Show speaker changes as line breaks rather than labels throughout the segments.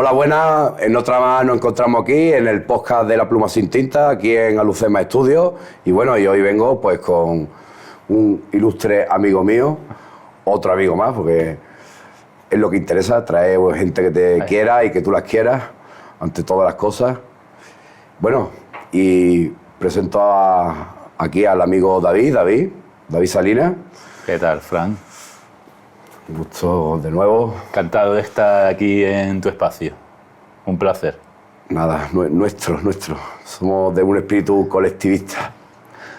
Hola, buenas. En otra más nos encontramos aquí en el podcast de La Pluma Sin Tinta, aquí en Alucema Estudios. Y bueno, y hoy vengo pues con un ilustre amigo mío, otro amigo más, porque es lo que interesa, traer gente que te quiera y que tú las quieras, ante todas las cosas. Bueno, y presento aquí al amigo David Salinas.
¿Qué tal, Fran?
Un gusto de nuevo.
Encantado de estar aquí en tu espacio. Un placer.
Nada, nuestro. Somos de un espíritu colectivista.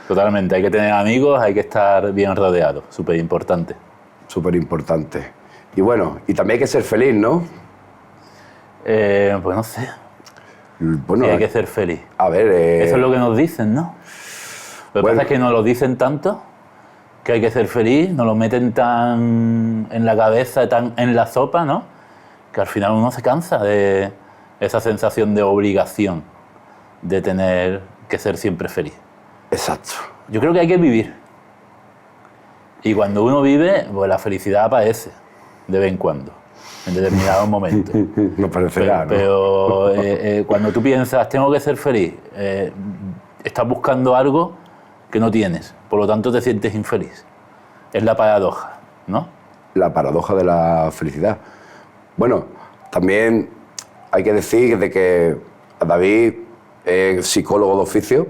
Totalmente. Hay que tener amigos, hay que estar bien rodeado. Súper importante.
Súper importante. Y bueno, y también hay que ser feliz, ¿no?
Pues no sé.
Bueno,
sí, hay que ser feliz.
A ver...
Eso es lo que nos dicen, ¿no? Lo que pasa es que nos lo dicen tanto que hay que ser feliz, nos lo meten tan en la cabeza, tan en la sopa, ¿no? Que al final uno se cansa de esa sensación de obligación de tener que ser siempre feliz.
Exacto.
Yo creo que hay que vivir. Y cuando uno vive, pues la felicidad aparece de vez en cuando, en determinados momentos.
No parecerá, ¿no?
Pero cuando tú piensas, tengo que ser feliz, estás buscando algo que no tienes, por lo tanto te sientes infeliz. Es la paradoja, ¿no?
La paradoja de la felicidad. Bueno, también hay que decir de que David es psicólogo de oficio.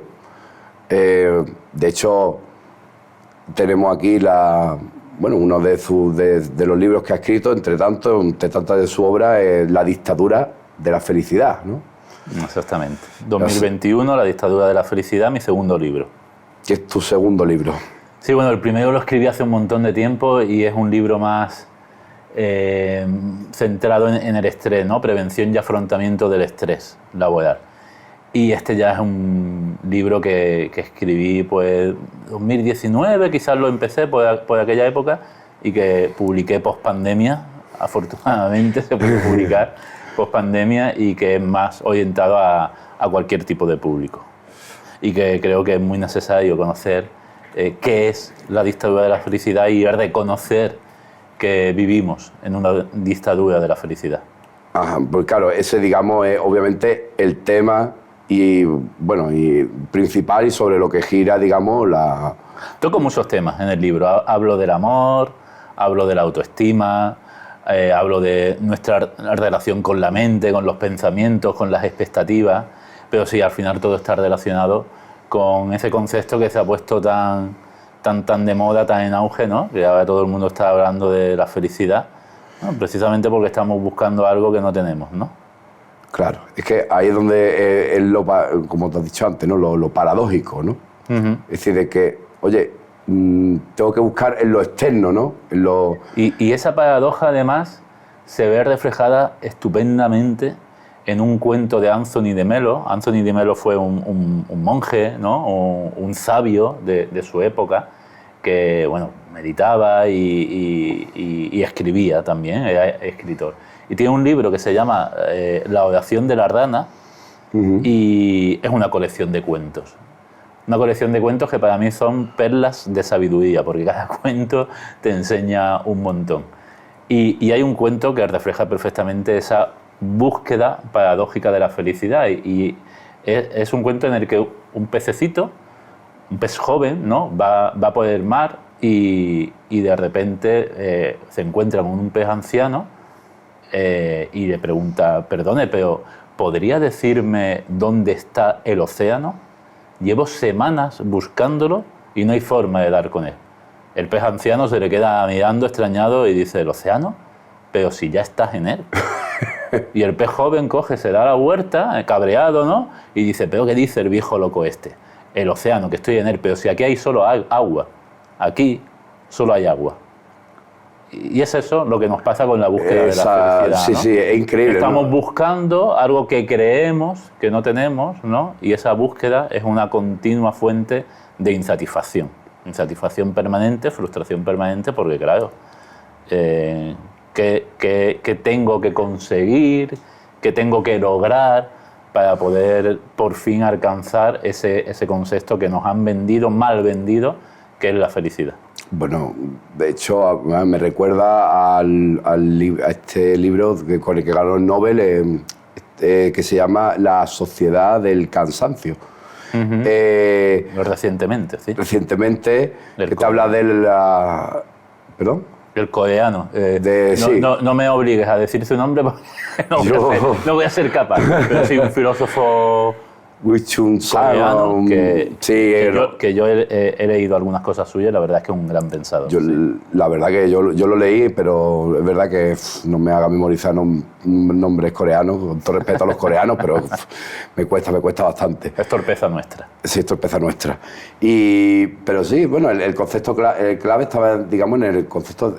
De hecho, tenemos aquí uno de los libros que ha escrito, entre tantas de su obra, es La dictadura de la felicidad, ¿no?
Exactamente. 2021, La dictadura de la felicidad, mi segundo libro.
¿Qué es tu segundo libro?
Sí, bueno, el primero lo escribí hace un montón de tiempo y es un libro más centrado en el estrés, ¿no? Prevención y afrontamiento del estrés laboral. Y este ya es un libro que escribí, pues, 2019, quizás lo empecé por aquella época, y que publiqué post-pandemia. Afortunadamente se puede publicar post-pandemia y que es más orientado a cualquier tipo de público. Y que creo que es muy necesario conocer qué es la dictadura de la felicidad y reconocer que vivimos en una dictadura de la felicidad.
Ajá, pues claro, ese, digamos, es obviamente el tema y principal y sobre lo que gira, digamos, la...
Toco muchos temas en el libro. Hablo del amor, hablo de la autoestima, hablo de nuestra relación con la mente, con los pensamientos, con las expectativas. Pero sí, al final todo está relacionado con ese concepto que se ha puesto tan de moda, tan en auge, ¿no? Que ahora todo el mundo está hablando de la felicidad, ¿no? Precisamente porque estamos buscando algo que no tenemos, ¿no?
Claro, es que ahí es donde es como te has dicho antes, ¿no? Lo paradójico, ¿no? Uh-huh. Es decir, de que, oye, tengo que buscar en lo externo, ¿no?
Y esa paradoja, además, se ve reflejada estupendamente en un cuento de Anthony de Melo. Anthony de Melo fue un monje, ¿no? Un sabio de su época que, bueno, meditaba y escribía también, era escritor. Y tiene un libro que se llama La oración de la rana. Uh-huh. Y es una colección de cuentos. Una colección de cuentos que para mí son perlas de sabiduría, porque cada cuento te enseña un montón. Y hay un cuento que refleja perfectamente esa búsqueda paradójica de la felicidad, y es un cuento en el que un pececito, un pez joven, ¿no? va por el mar y de repente se encuentra con un pez anciano y le pregunta: perdone, pero ¿podría decirme dónde está el océano? Llevo semanas buscándolo y no hay forma de dar con él. El pez anciano se le queda mirando extrañado y dice: ¿el océano? Pero si ya estás en él. Y el pez joven coge, se da a la huerta, cabreado, ¿no? Y dice: ¿pero qué dice el viejo loco este? El océano, que estoy en él, pero si aquí hay solo agua. Aquí solo hay agua. Y es eso lo que nos pasa con la búsqueda de la felicidad,
sí,
¿no?
Sí, es increíble.
Estamos, ¿no?,
buscando
buscando algo que creemos que no tenemos, ¿no? Y esa búsqueda es una continua fuente de insatisfacción. Insatisfacción permanente, frustración permanente, porque claro, ¿qué tengo que conseguir? ¿Qué tengo que lograr para poder por fin alcanzar ese concepto que nos han vendido, mal vendido, que es la felicidad?
Bueno, de hecho, me recuerda a este libro con el que ganó el Nobel, que se llama La Sociedad del Cansancio.
Recientemente, sí.
Recientemente, que te habla de la... ¿Perdón?
El coreano.
Sí.
No me obligues a decir su nombre porque no voy a ser capaz. Pero sí, un filósofo coreano que yo he leído algunas cosas suyas y la verdad es que es un gran pensador.
La verdad que yo lo leí, pero es verdad que no me haga memorizar nombres coreanos, con todo respeto a los coreanos, pero me cuesta bastante.
Es torpeza nuestra.
Sí, es torpeza nuestra. Pero sí, bueno, el concepto clave estaba, digamos, en el concepto,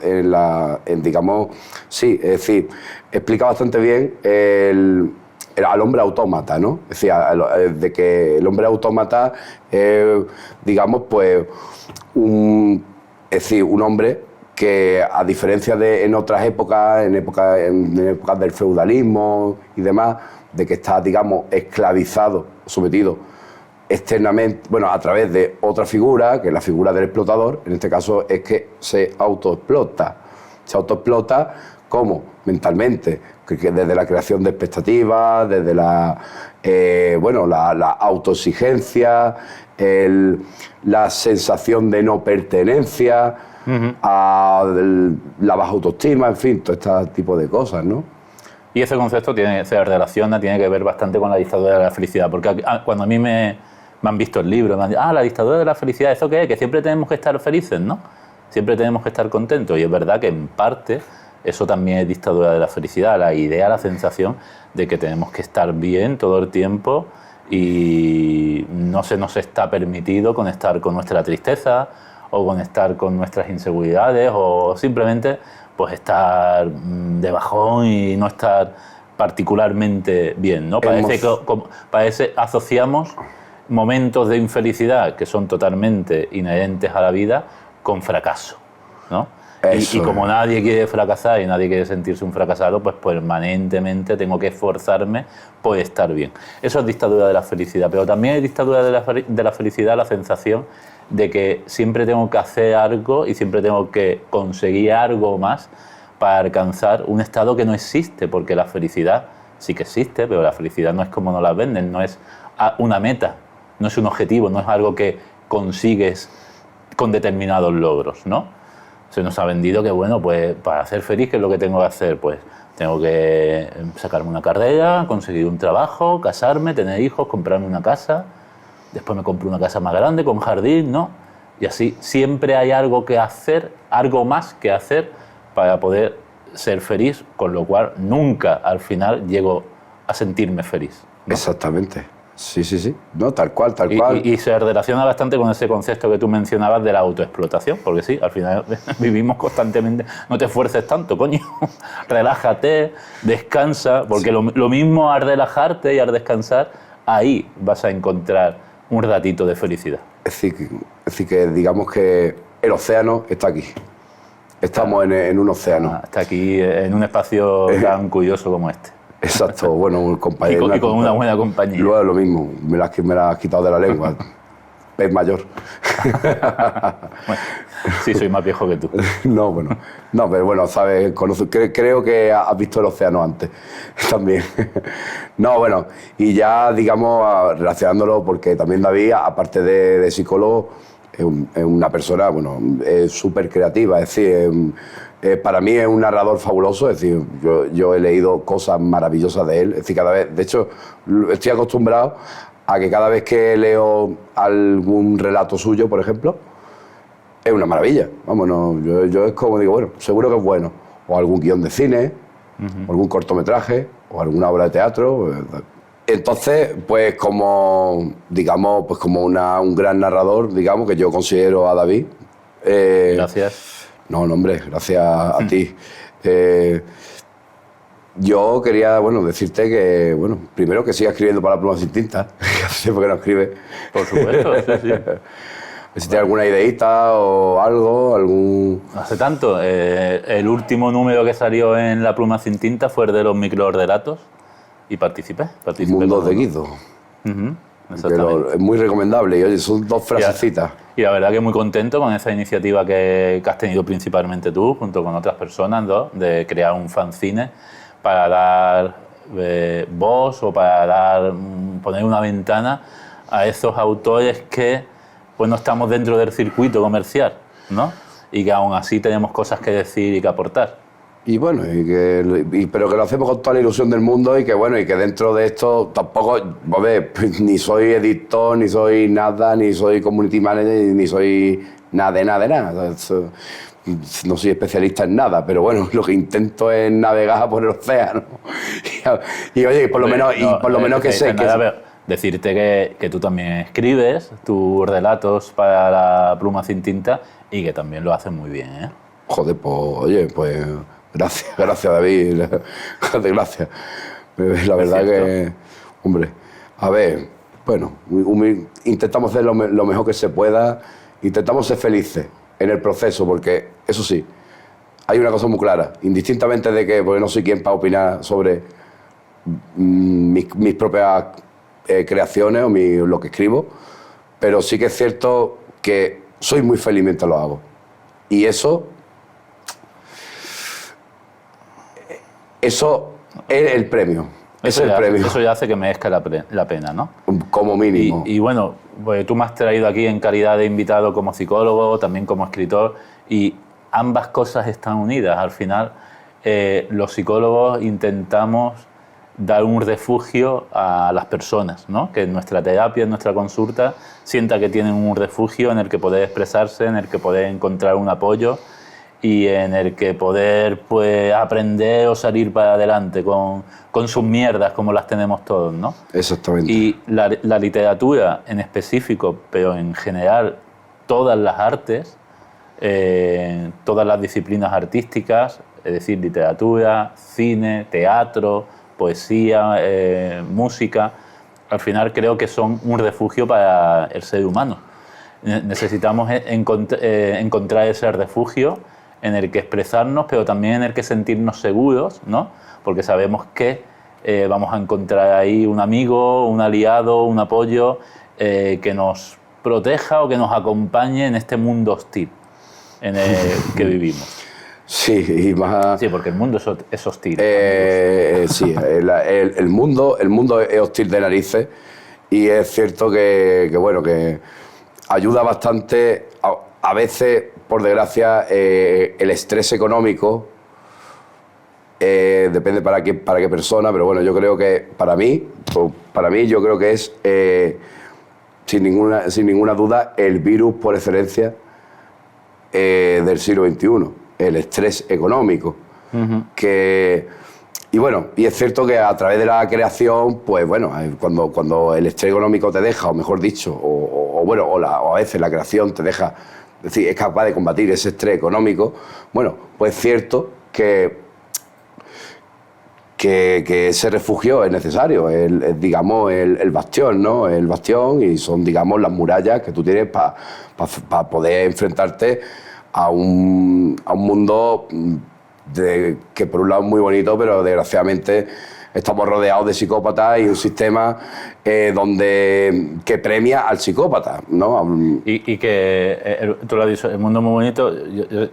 digamos, sí, es decir, explica bastante bien al hombre autómata, ¿no? Es decir, de que el hombre autómata es, digamos, pues, un hombre que, a diferencia de en otras épocas, en épocas del feudalismo y demás, de que está, digamos, esclavizado, sometido externamente, bueno, a través de otra figura, que es la figura del explotador, en este caso es que se autoexplota. Se autoexplota, ¿cómo? Mentalmente, que desde la creación de expectativas, desde la autoexigencia, la sensación de no pertenencia, a la baja autoestima, en fin, todo este tipo de cosas, ¿no?
Y ese concepto se relaciona, tiene que ver bastante con la dictadura de la felicidad, porque cuando a mí me han visto el libro, me han dicho, la dictadura de la felicidad, ¿eso qué es? Que siempre tenemos que estar felices, ¿no? Siempre tenemos que estar contentos, y es verdad que en parte eso también es dictadura de la felicidad, la idea, la sensación de que tenemos que estar bien todo el tiempo y no se nos está permitido conectar con nuestra tristeza o conectar con nuestras inseguridades o simplemente pues estar de bajón y no estar particularmente bien, ¿no? Parece asociamos momentos de infelicidad que son totalmente inherentes a la vida con fracaso, ¿no? Y como nadie quiere fracasar y nadie quiere sentirse un fracasado, pues permanentemente tengo que esforzarme por estar bien. Eso es dictadura de la felicidad, pero también es dictadura de la felicidad la sensación de que siempre tengo que hacer algo y siempre tengo que conseguir algo más para alcanzar un estado que no existe, porque la felicidad sí que existe, pero la felicidad no es como nos la venden, no es una meta, no es un objetivo, no es algo que consigues con determinados logros, ¿no? Se nos ha vendido que, bueno, pues para ser feliz, ¿qué es lo que tengo que hacer? Pues tengo que sacarme una carrera, conseguir un trabajo, casarme, tener hijos, comprarme una casa, después me compro una casa más grande con jardín, ¿no? Y así siempre hay algo que hacer, algo más que hacer para poder ser feliz, con lo cual nunca al final llego a sentirme feliz, ¿no?
Exactamente. Sí. No, tal cual.
Y se relaciona bastante con ese concepto que tú mencionabas de la autoexplotación, porque sí, al final vivimos constantemente. No te esfuerces tanto, coño. Relájate, descansa, porque lo mismo al relajarte y al descansar, ahí vas a encontrar un ratito de felicidad.
Es decir, que digamos que el océano está aquí. Estamos en un océano.
Está aquí, en un espacio tan curioso como este.
Exacto, bueno, un compañero.
Y con una buena compañía.
Luego lo mismo, me la has quitado de la lengua. Pez mayor.
Bueno, sí, soy más viejo que tú.
No, pero bueno, sabes, creo que has visto el océano antes también. No, bueno, y ya, digamos, relacionándolo, porque también David, aparte de psicólogo, es una persona, bueno, es súper creativa, es decir, para mí es un narrador fabuloso, es decir, yo he leído cosas maravillosas de él, es decir, cada vez, de hecho, estoy acostumbrado a que cada vez que leo algún relato suyo, por ejemplo, es una maravilla, vamos, no, yo es como digo, bueno, seguro que es bueno, o algún guión de cine, o algún cortometraje, o alguna obra de teatro. Entonces, pues como, digamos, pues como un gran narrador, digamos, que yo considero a David.
Gracias.
No, hombre, gracias a ti. Yo quería, bueno, decirte que, bueno, primero que siga escribiendo para la Pluma Sin Tinta, que hace tiempo que no escribe.
Por supuesto, sí.
Si tiene alguna ideita o algo,
Hace tanto. El último número que salió en la Pluma Sin Tinta fue el de los microrelatos y participé
Mundos de Guido.
Exactamente.
Es muy recomendable y oye, son 2 frasecitas.
Y la verdad que muy contento con esa iniciativa que has tenido principalmente tú, junto con otras personas, ¿no? De crear un fanzine para dar voz o para poner una ventana a esos autores que pues no estamos dentro del circuito comercial, ¿no? Y que aún así tenemos cosas que decir y que aportar.
Y bueno, pero que lo hacemos con toda la ilusión del mundo y que bueno, y que dentro de esto tampoco, a ver, ni soy editor, ni soy nada, ni soy community manager, ni soy nada de nada. No soy especialista en nada, pero bueno, lo que intento es navegar por el océano. Y oye, por lo menos que sé que...
Decirte que tú también escribes tus relatos para la Pluma Sin Tinta y que también lo haces muy bien, ¿eh?
Joder, pues, oye, pues gracias David, gracias. La verdad que, hombre, a ver, bueno, intentamos hacer lo mejor que se pueda, intentamos ser felices en el proceso, porque, eso sí, hay una cosa muy clara, indistintamente de que, porque no soy quien para opinar sobre mis propias creaciones o lo que escribo, pero sí que es cierto que soy muy feliz mientras lo hago. Y eso es el premio. Eso
ya hace que merezca la pena, ¿no?
Como mínimo.
Y bueno, pues tú me has traído aquí en calidad de invitado como psicólogo, también como escritor, y ambas cosas están unidas. Al final, los psicólogos intentamos dar un refugio a las personas, ¿no? Que en nuestra terapia, en nuestra consulta, sienta que tienen un refugio en el que poder expresarse, en el que poder encontrar un apoyo y en el que poder pues aprender o salir para adelante con sus mierdas como las tenemos todos, ¿no?
Exactamente.
Y la literatura en específico, pero en general todas las artes, todas las disciplinas artísticas, es decir, literatura, cine, teatro, poesía, música, al final creo que son un refugio para el ser humano. Necesitamos encontrar ese refugio en el que expresarnos, pero también en el que sentirnos seguros, ¿no? Porque sabemos que vamos a encontrar ahí un amigo, un aliado, un apoyo que nos proteja o que nos acompañe en este mundo hostil en el que vivimos.
Sí, y más...
Sí, porque el mundo es hostil.
Sí, el mundo es hostil de narices y es cierto bueno, que ayuda bastante, a veces, por desgracia, el estrés económico, depende para qué persona, pero bueno, yo creo que para mí yo creo que es, sin ninguna duda, el virus por excelencia del siglo XXI. El estrés económico. Uh-huh. Y bueno, y es cierto que a través de la creación, pues bueno, cuando el estrés económico te deja, o mejor dicho, o a veces la creación te deja, es decir, es capaz de combatir ese estrés económico, bueno, pues es cierto que ese refugio es necesario, digamos, el bastión, ¿no? El bastión, y son, digamos, las murallas que tú tienes para poder enfrentarte a un mundo que por un lado es muy bonito, pero desgraciadamente estamos rodeados de psicópatas y un sistema que premia al psicópata, ¿no?
Y que, tú lo has dicho, el mundo es muy bonito.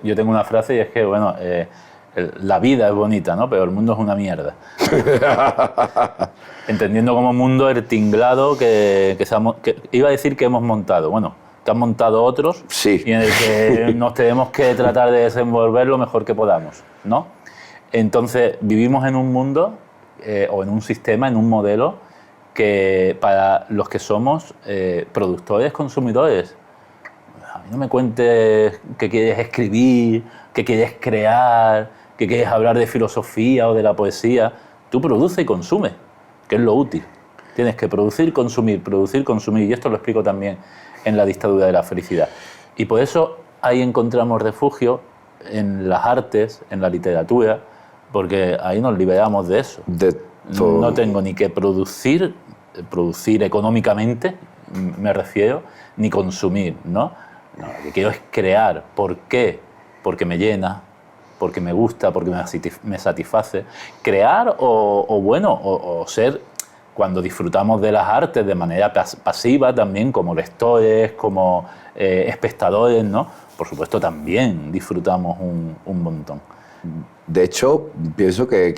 Yo tengo una frase y es que, bueno, la vida es bonita, ¿no? Pero el mundo es una mierda. Entendiendo como mundo el tinglado que iba a decir que hemos montado. Bueno, que han montado otros,
sí,
y en el que nos tenemos que tratar de desenvolver lo mejor que podamos, ¿no? Entonces, vivimos en un mundo o en un sistema, en un modelo que para los que somos productores, consumidores, a mí no me cuentes que quieres escribir, que quieres crear, que quieres hablar de filosofía o de la poesía. Tú produces y consumes, que es lo útil. Tienes que producir, consumir, y esto lo explico también en La dictadura de la felicidad. Y por eso ahí encontramos refugio en las artes, en la literatura, porque ahí nos liberamos de eso. No tengo ni que producir económicamente, me refiero, ni consumir, ¿no? No, lo que quiero es crear. ¿Por qué? Porque me llena, porque me gusta, porque me satisface. Crear o ser cuando disfrutamos de las artes de manera pasiva también, como lectores, como espectadores, ¿no? Por supuesto también disfrutamos un montón.
De hecho, pienso que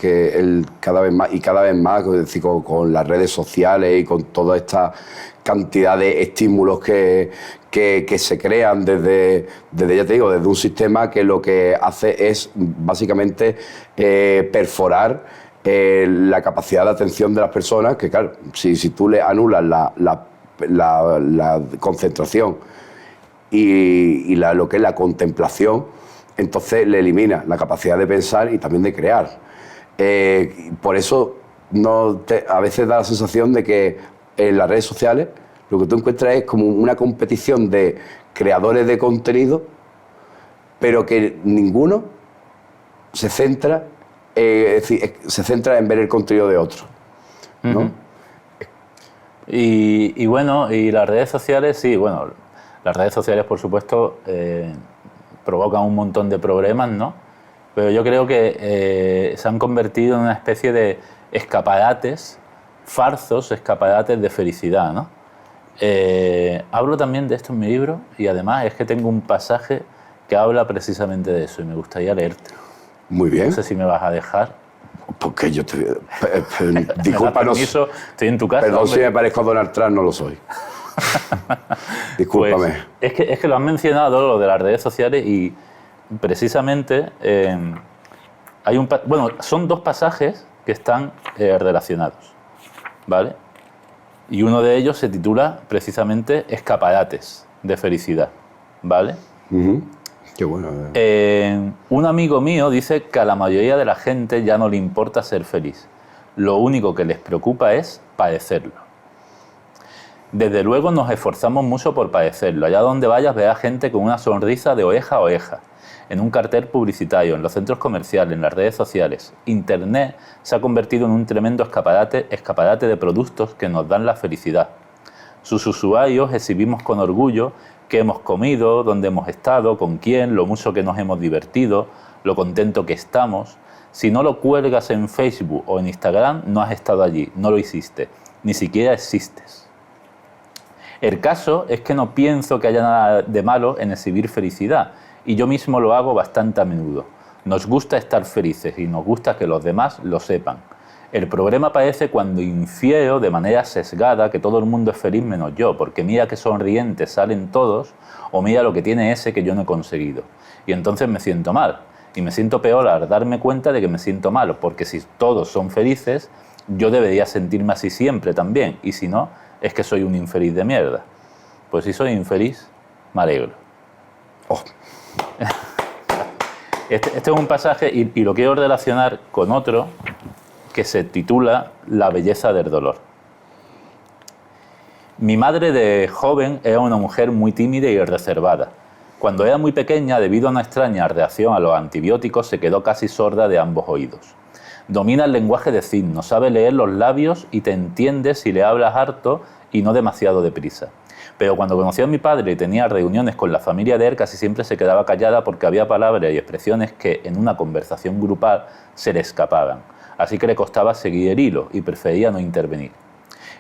cada vez más, es decir, con las redes sociales y con toda esta cantidad de estímulos que se crean desde, ya te digo, desde un sistema que lo que hace es básicamente perforar la capacidad de atención de las personas, que claro, si tú le anulas la concentración y lo que es la contemplación, entonces le elimina la capacidad de pensar y también de crear. Por eso a veces da la sensación de que en las redes sociales lo que tú encuentras es como una competición de creadores de contenido, pero que ninguno se centra, se centra en ver el contenido de otro, ¿no?
Uh-huh. Y bueno, y las redes sociales, sí, bueno, las redes sociales, por supuesto, provocan un montón de problemas, ¿no? Pero yo creo que se han convertido en una especie de escaparates, falsos escaparates de felicidad, ¿no? Hablo también de esto en mi libro y además es que tengo un pasaje que habla precisamente de eso y me gustaría leerte.
Muy bien.
No sé si me vas a dejar.
Porque yo te... disculpa, no...
Estoy en tu casa.
Perdón,
hombre.
si me parezco a Donald Trump, no lo soy. Discúlpame.
Pues, es que lo han mencionado, lo de las redes sociales, y precisamente hay son dos pasajes que están relacionados, ¿vale? Y uno de ellos se titula precisamente Escaparates de felicidad, ¿vale?
Uh-huh. Qué bueno.
Un amigo mío dice que a la mayoría de la gente ya no le importa ser feliz. Lo único que les preocupa es padecerlo. Desde luego nos esforzamos mucho por padecerlo. Allá donde vayas verás gente con una sonrisa de oreja a oreja, en un cartel publicitario, en los centros comerciales, en las redes sociales. Internet se ha convertido en un tremendo escaparate de productos que nos dan la felicidad. Sus usuarios exhibimos con orgullo qué hemos comido, dónde hemos estado, con quién, lo mucho que nos hemos divertido, lo contento que estamos. Si no lo cuelgas en Facebook o en Instagram, no has estado allí, no lo hiciste, ni siquiera existes. El caso es que no pienso que haya nada de malo en exhibir felicidad, y yo mismo lo hago bastante a menudo. Nos gusta estar felices y nos gusta que los demás lo sepan. El problema aparece cuando infiero de manera sesgada que todo el mundo es feliz menos yo, porque mira qué sonrientes salen todos, o mira lo que tiene ese que yo no he conseguido. Y entonces me siento mal, y me siento peor al darme cuenta de que me siento mal, porque si todos son felices, yo debería sentirme así siempre también, y si no, es que soy un infeliz de mierda. Pues si soy infeliz, me alegro.
Oh.
Este es un pasaje y lo quiero relacionar con otro que se titula La belleza del dolor. Mi madre de joven era una mujer muy tímida y reservada. Cuando era muy pequeña, debido a una extraña reacción a los antibióticos, se quedó casi sorda de ambos oídos. Domina el lenguaje de signos, sabe leer los labios y te entiende si le hablas harto y no demasiado deprisa. Pero cuando conoció a mi padre y tenía reuniones con la familia de él, casi siempre se quedaba callada porque había palabras y expresiones que en una conversación grupal se le escapaban. Así que le costaba seguir el hilo y prefería no intervenir.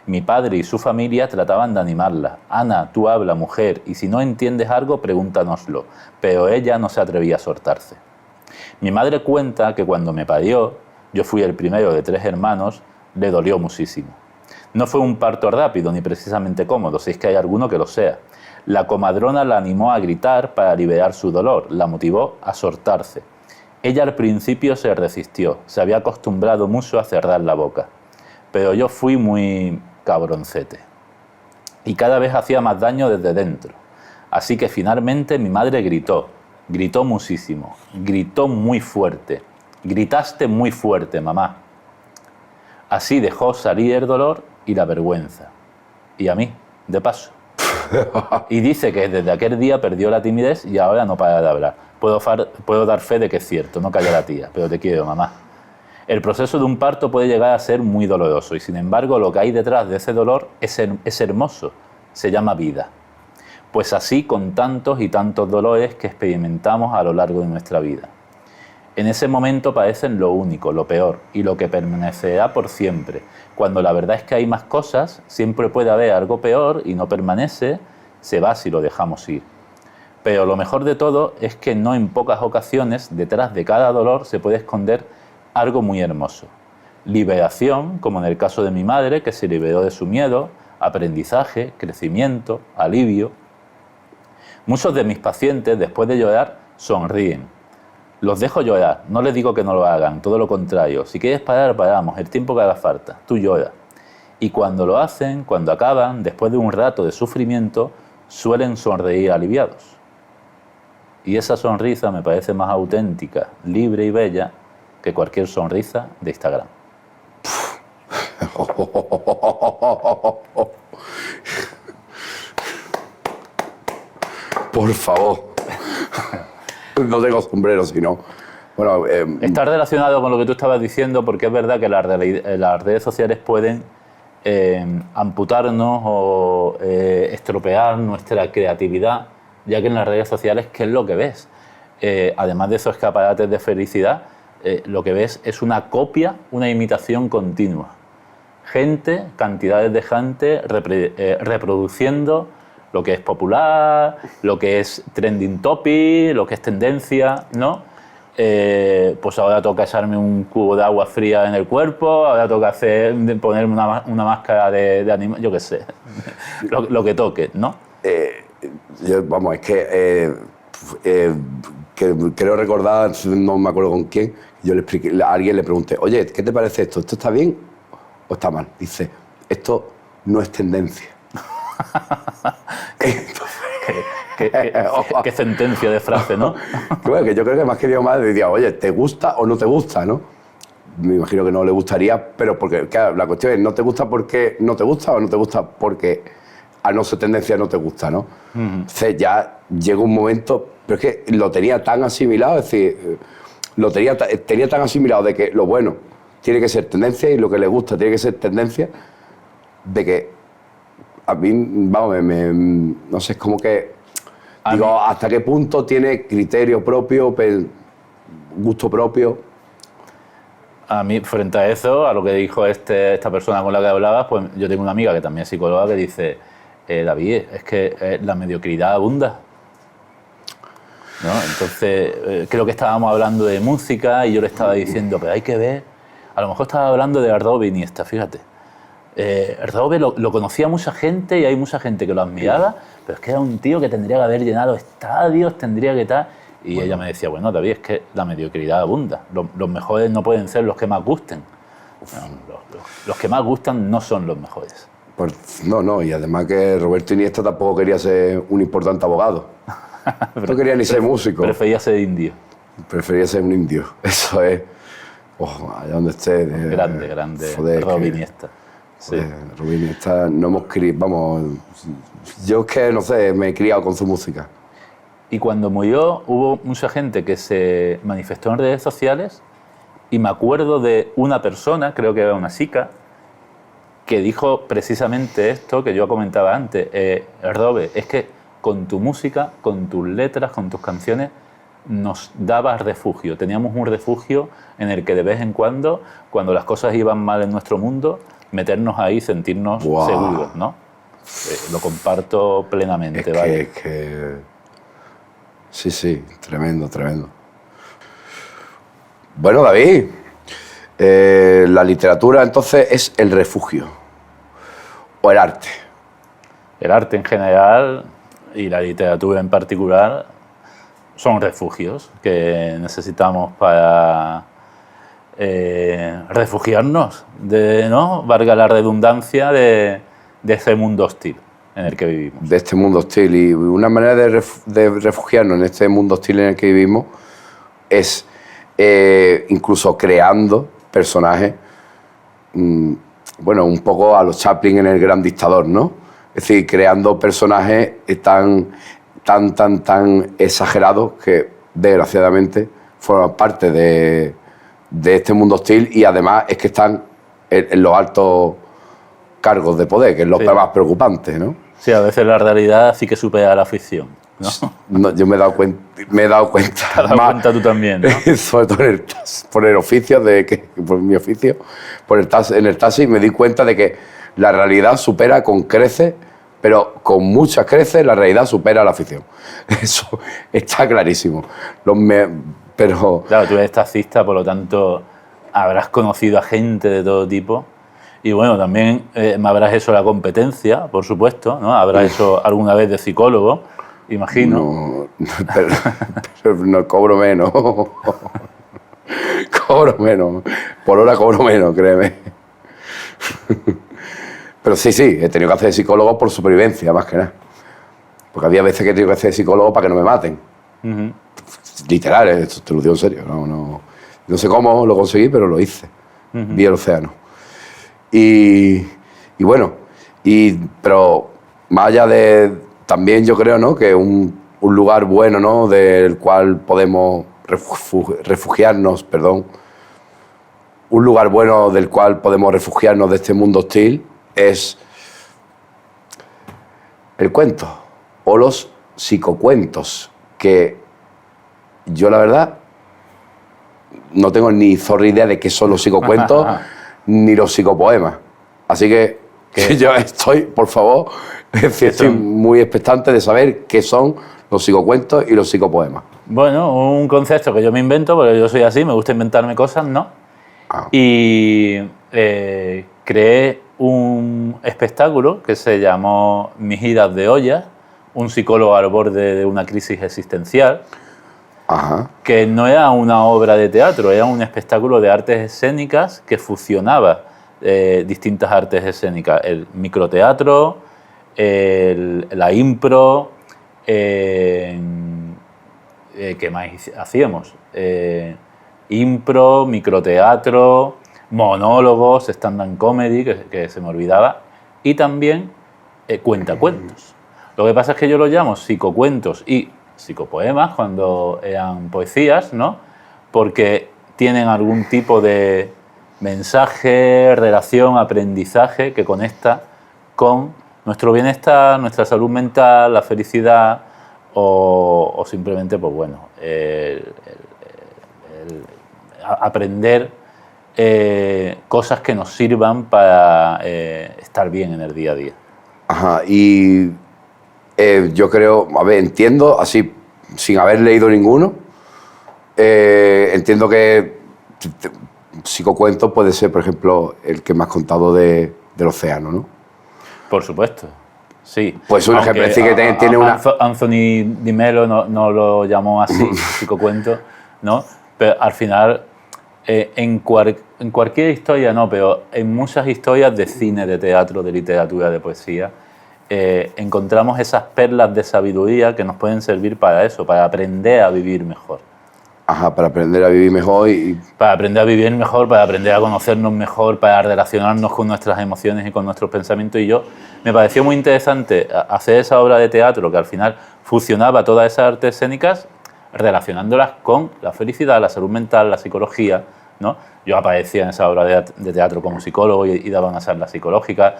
Mi padre y su familia trataban de animarla. Ana, tú habla, mujer, y si no entiendes algo, pregúntanoslo. Pero ella no se atrevía a soltarse. Mi madre cuenta que cuando me parió, yo fui el primero de 3 hermanos, le dolió muchísimo. No fue un parto rápido ni precisamente cómodo, si es que hay alguno que lo sea. La comadrona la animó a gritar para liberar su dolor, la motivó a soltarse. Ella al principio se resistió, se había acostumbrado mucho a cerrar la boca. Pero yo fui muy cabroncete. Y cada vez hacía más daño desde dentro. Así que finalmente mi madre gritó muchísimo, gritó muy fuerte. Gritaste muy fuerte, mamá. Así dejó salir el dolor y la vergüenza. Y a mí, de paso. Y dice que desde aquel día perdió la timidez y ahora no para de hablar. Puedo dar fe de que es cierto, no calla la tía, pero te quiero, mamá. El proceso de un parto puede llegar a ser muy doloroso y sin embargo lo que hay detrás de ese dolor es hermoso, se llama vida. Pues así con tantos y tantos dolores que experimentamos a lo largo de nuestra vida. En ese momento padecen lo único, lo peor y lo que permanecerá por siempre. Cuando la verdad es que hay más cosas, siempre puede haber algo peor y no permanece, se va si lo dejamos ir. Pero lo mejor de todo es que no en pocas ocasiones, detrás de cada dolor se puede esconder algo muy hermoso. Liberación, como en el caso de mi madre, que se liberó de su miedo, aprendizaje, crecimiento, alivio. Muchos de mis pacientes, después de llorar, sonríen. Los dejo llorar, no les digo que no lo hagan, todo lo contrario. Si quieres parar, paramos, el tiempo que haga falta, tú lloras. Y cuando lo hacen, cuando acaban, después de un rato de sufrimiento, suelen sonreír aliviados. Y esa sonrisa me parece más auténtica, libre y bella que cualquier sonrisa de Instagram.
Por favor. No tengo sombrero, sino... Bueno,
Está relacionado con lo que tú estabas diciendo, porque es verdad que las redes sociales pueden amputarnos o estropear nuestra creatividad, ya que en las redes sociales, ¿qué es lo que ves? Además de esos escaparates de felicidad, lo que ves es una copia, una imitación continua. Gente, cantidades de gente reproduciendo lo que es popular, lo que es trending topic, lo que es tendencia, ¿no? Pues ahora toca echarme un cubo de agua fría en el cuerpo, ahora toca ponerme una máscara de animal, yo qué sé, lo que toque, ¿no?
Vamos, es que creo recordar, no me acuerdo con quién, yo le expliqué, a alguien le pregunté, oye, ¿qué te parece esto? ¿Esto está bien o está mal? Dice, esto no es tendencia.
Qué sentencia de frase, ¿no?
Bueno, que yo creo que más que Dios madre diría, oye, ¿te gusta o no te gusta, no? Me imagino que no le gustaría, pero porque, claro, la cuestión es, ¿no te gusta porque no te gusta o no te gusta porque a no ser tendencia no te gusta, ¿no? Entonces ya llega un momento, pero es que lo tenía tan asimilado, es decir, tenía tan asimilado de que lo bueno tiene que ser tendencia y lo que le gusta tiene que ser tendencia, de que a mí, vamos, no sé, es como que, digo, ¿hasta qué punto tiene criterio propio, gusto propio?
A mí, frente a eso, a lo que dijo esta persona con la que hablabas, pues yo tengo una amiga que también es psicóloga que dice, David, es que la mediocridad abunda, ¿no? Entonces, creo que estábamos hablando de música y yo le estaba diciendo, pero hay que ver, a lo mejor estaba hablando de Ardo Iniesta, fíjate. Robe lo conocía mucha gente y hay mucha gente que lo admiraba, pero es que era un tío que tendría que haber llenado estadios, tendría que tal. Y bueno, ella me decía, bueno, David, es que la mediocridad abunda. Los mejores no pueden ser los que más gusten. No, los que más gustan no son los mejores.
Pues no, y además que Roberto Iniesta tampoco quería ser un importante abogado. No quería ni ser músico.
Prefería ser indio.
Prefería ser un indio, eso es. Allá donde esté.
Grande,
joder,
Robe Iniesta. Sí.
Rubén, no hemos criado, vamos, yo es que, no sé, me he criado con su música.
Y cuando murió hubo mucha gente que se manifestó en redes sociales y me acuerdo de una persona, creo que era una chica, que dijo precisamente esto que yo comentaba antes, Robe, es que con tu música, con tus letras, con tus canciones, nos dabas refugio. Teníamos un refugio en el que de vez en cuando las cosas iban mal en nuestro mundo, meternos ahí, sentirnos seguros, ¿no? Lo comparto plenamente, ¿vale?
Sí, tremendo. Bueno, David, la literatura entonces es el refugio, o el arte.
El arte en general y la literatura en particular son refugios que necesitamos para refugiarnos, ¿no? Valga la redundancia, de ese mundo hostil en el que vivimos.
De este mundo hostil. Y una manera de refugiarnos en este mundo hostil en el que vivimos es incluso creando personajes, bueno, un poco a los Chaplin en El Gran Dictador, ¿no? Es decir, creando personajes tan exagerados que, desgraciadamente, forman parte de este mundo hostil y además es que están en los altos cargos de poder, que es lo más preocupante, ¿no?
Sí, a veces la realidad sí que supera la ficción. ¿no?
Yo me he dado cuenta.
Te has dado cuenta tú también, ¿no?
Sobre todo por el oficio, por mi oficio, en el taxi me di cuenta de que la realidad supera con creces, pero con muchas creces la realidad supera la ficción. Eso está clarísimo. Pero
Claro, tú eres taxista, por lo tanto habrás conocido a gente de todo tipo. Y bueno, también me habrás hecho la competencia, por supuesto, ¿no? Habrás hecho alguna vez de psicólogo, imagino.
no, pero no cobro menos. Cobro menos. Por hora cobro menos, créeme. Pero sí, he tenido que hacer de psicólogo por supervivencia, más que nada. Porque había veces que he tenido que hacer de psicólogo para que no me maten. Literal, esto te lo digo en serio. No sé cómo lo conseguí, pero lo hice. Vi el océano. Y bueno, pero más allá de... También yo creo, ¿no?, que un lugar bueno, ¿no?, del cual podemos refugiarnos, un lugar bueno del cual podemos refugiarnos de este mundo hostil es el cuento o los psicocuentos, que yo la verdad no tengo ni zorra idea de qué son los psicocuentos ni los psicopoemas. Así que yo estoy, por favor, estoy muy expectante de saber qué son los psicocuentos y los psicopoemas.
Bueno, un concepto que yo me invento, porque yo soy así, me gusta inventarme cosas, ¿no? Y creé un espectáculo que se llamó Mis idas de olla, un psicólogo al borde de una crisis existencial, que no era una obra de teatro, era un espectáculo de artes escénicas que fusionaba distintas artes escénicas, el microteatro, la impro, ¿qué más hacíamos? Impro, microteatro, monólogos, stand-up comedy, que se me olvidaba, y también cuentacuentos. Lo que pasa es que yo lo llamo psicocuentos y psicopoemas cuando eran poesías, ¿no? Porque tienen algún tipo de mensaje, relación, aprendizaje que conecta con nuestro bienestar, nuestra salud mental, la felicidad o simplemente, pues bueno, aprender cosas que nos sirvan para estar bien en el día a día.
Y yo creo, entiendo, así, sin haber leído ninguno, entiendo que psicocuento puede ser, por ejemplo, el que me has contado del océano, ¿no?
Por supuesto, sí.
Pues un ejemplo, es decir, que tiene una...
Anthony Di Mello no lo llamó así, psicocuento, ¿no? Pero al final, en cualquier historia no, pero en muchas historias de cine, de teatro, de literatura, de poesía, encontramos esas perlas de sabiduría que nos pueden servir para eso, para aprender a vivir mejor.
Para aprender a vivir mejor
Para aprender a vivir mejor, para aprender a conocernos mejor, para relacionarnos con nuestras emociones y con nuestros pensamientos. Y yo me pareció muy interesante hacer esa obra de teatro que al final fusionaba todas esas artes escénicas relacionándolas con la felicidad, la salud mental, la psicología, ¿no? Yo aparecía en esa obra de teatro como psicólogo y daba una charla psicológica.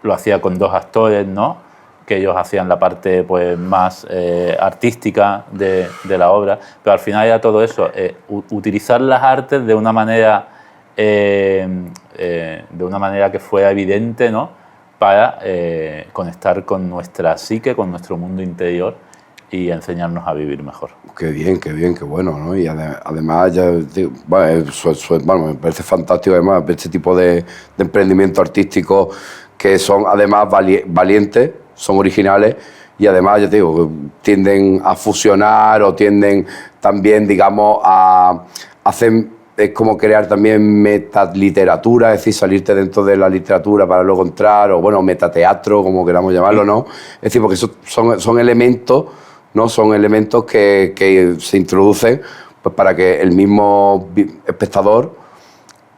Lo hacía con dos actores, ¿no?, que ellos hacían la parte pues, más artística de la obra, pero al final era todo eso, utilizar las artes de una manera que fuera evidente, ¿no?, para conectar con nuestra psique, con nuestro mundo interior y enseñarnos a vivir mejor.
Qué bien, qué bueno, ¿no? Y además, ya digo, me parece fantástico además este tipo de emprendimiento artístico que son además valientes, son originales y además, ya te digo, tienden a fusionar o tienden también, digamos, a hacer, es como crear también metaliteratura, es decir, salirte dentro de la literatura para luego entrar, o bueno, metateatro, como queramos llamarlo, ¿no? Es decir, porque son elementos, ¿no? Son elementos que se introducen pues, para que el mismo espectador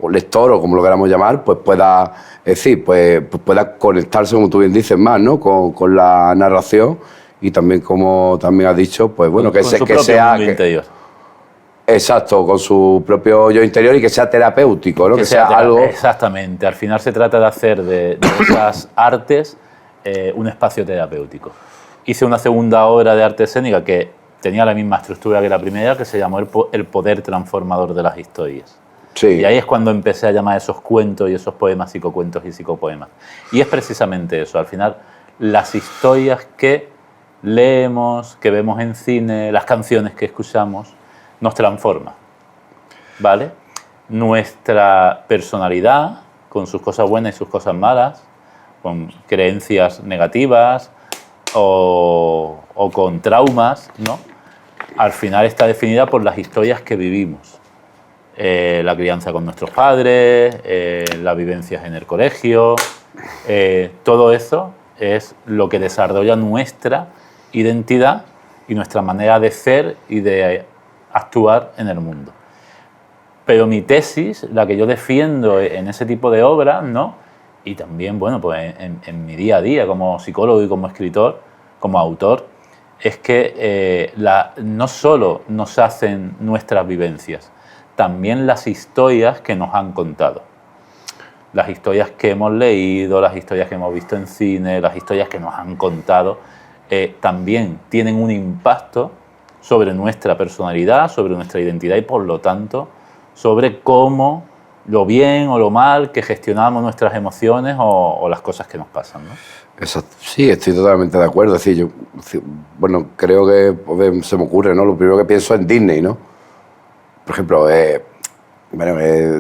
o lector, o como lo queramos llamar, pues pueda, es decir, pues pueda conectarse, como tú bien dices, más, ¿no?, con la narración y también, como también has dicho, pues bueno, que sea...
interior.
Exacto, con su propio yo interior y que sea terapéutico, ¿no? Que sea algo...
Exactamente, al final se trata de hacer de esas artes un espacio terapéutico. hice una segunda obra de arte escénica que tenía la misma estructura que la primera, que se llamó El poder transformador de las historias.
Sí.
Y ahí es cuando empecé a llamar esos cuentos y esos poemas psicocuentos y psicopoemas. Y es precisamente eso, al final, las historias que leemos, que vemos en cine, las canciones que escuchamos, nos transforman, ¿vale? Nuestra personalidad, con sus cosas buenas y sus cosas malas, con creencias negativas o con traumas, ¿no? Al final está definida por las historias que vivimos. La crianza con nuestros padres, las vivencias en el colegio, todo eso es lo que desarrolla nuestra identidad y nuestra manera de ser y de actuar en el mundo. Pero mi tesis, la que yo defiendo en ese tipo de obras, ¿no? Y también, bueno, pues en mi día a día como psicólogo y como escritor, como autor, es que no solo nos hacen nuestras vivencias, también las historias que nos han contado. Las historias que hemos leído, las historias que hemos visto en cine, las historias que nos han contado, también tienen un impacto sobre nuestra personalidad, sobre nuestra identidad y, por lo tanto, sobre cómo, lo bien o lo mal que gestionamos nuestras emociones o las cosas que nos pasan, ¿no?
Exacto. Sí, estoy totalmente de acuerdo. Es decir, bueno, creo que se me ocurre, ¿no? Lo primero que pienso es en Disney, ¿no? Por ejemplo,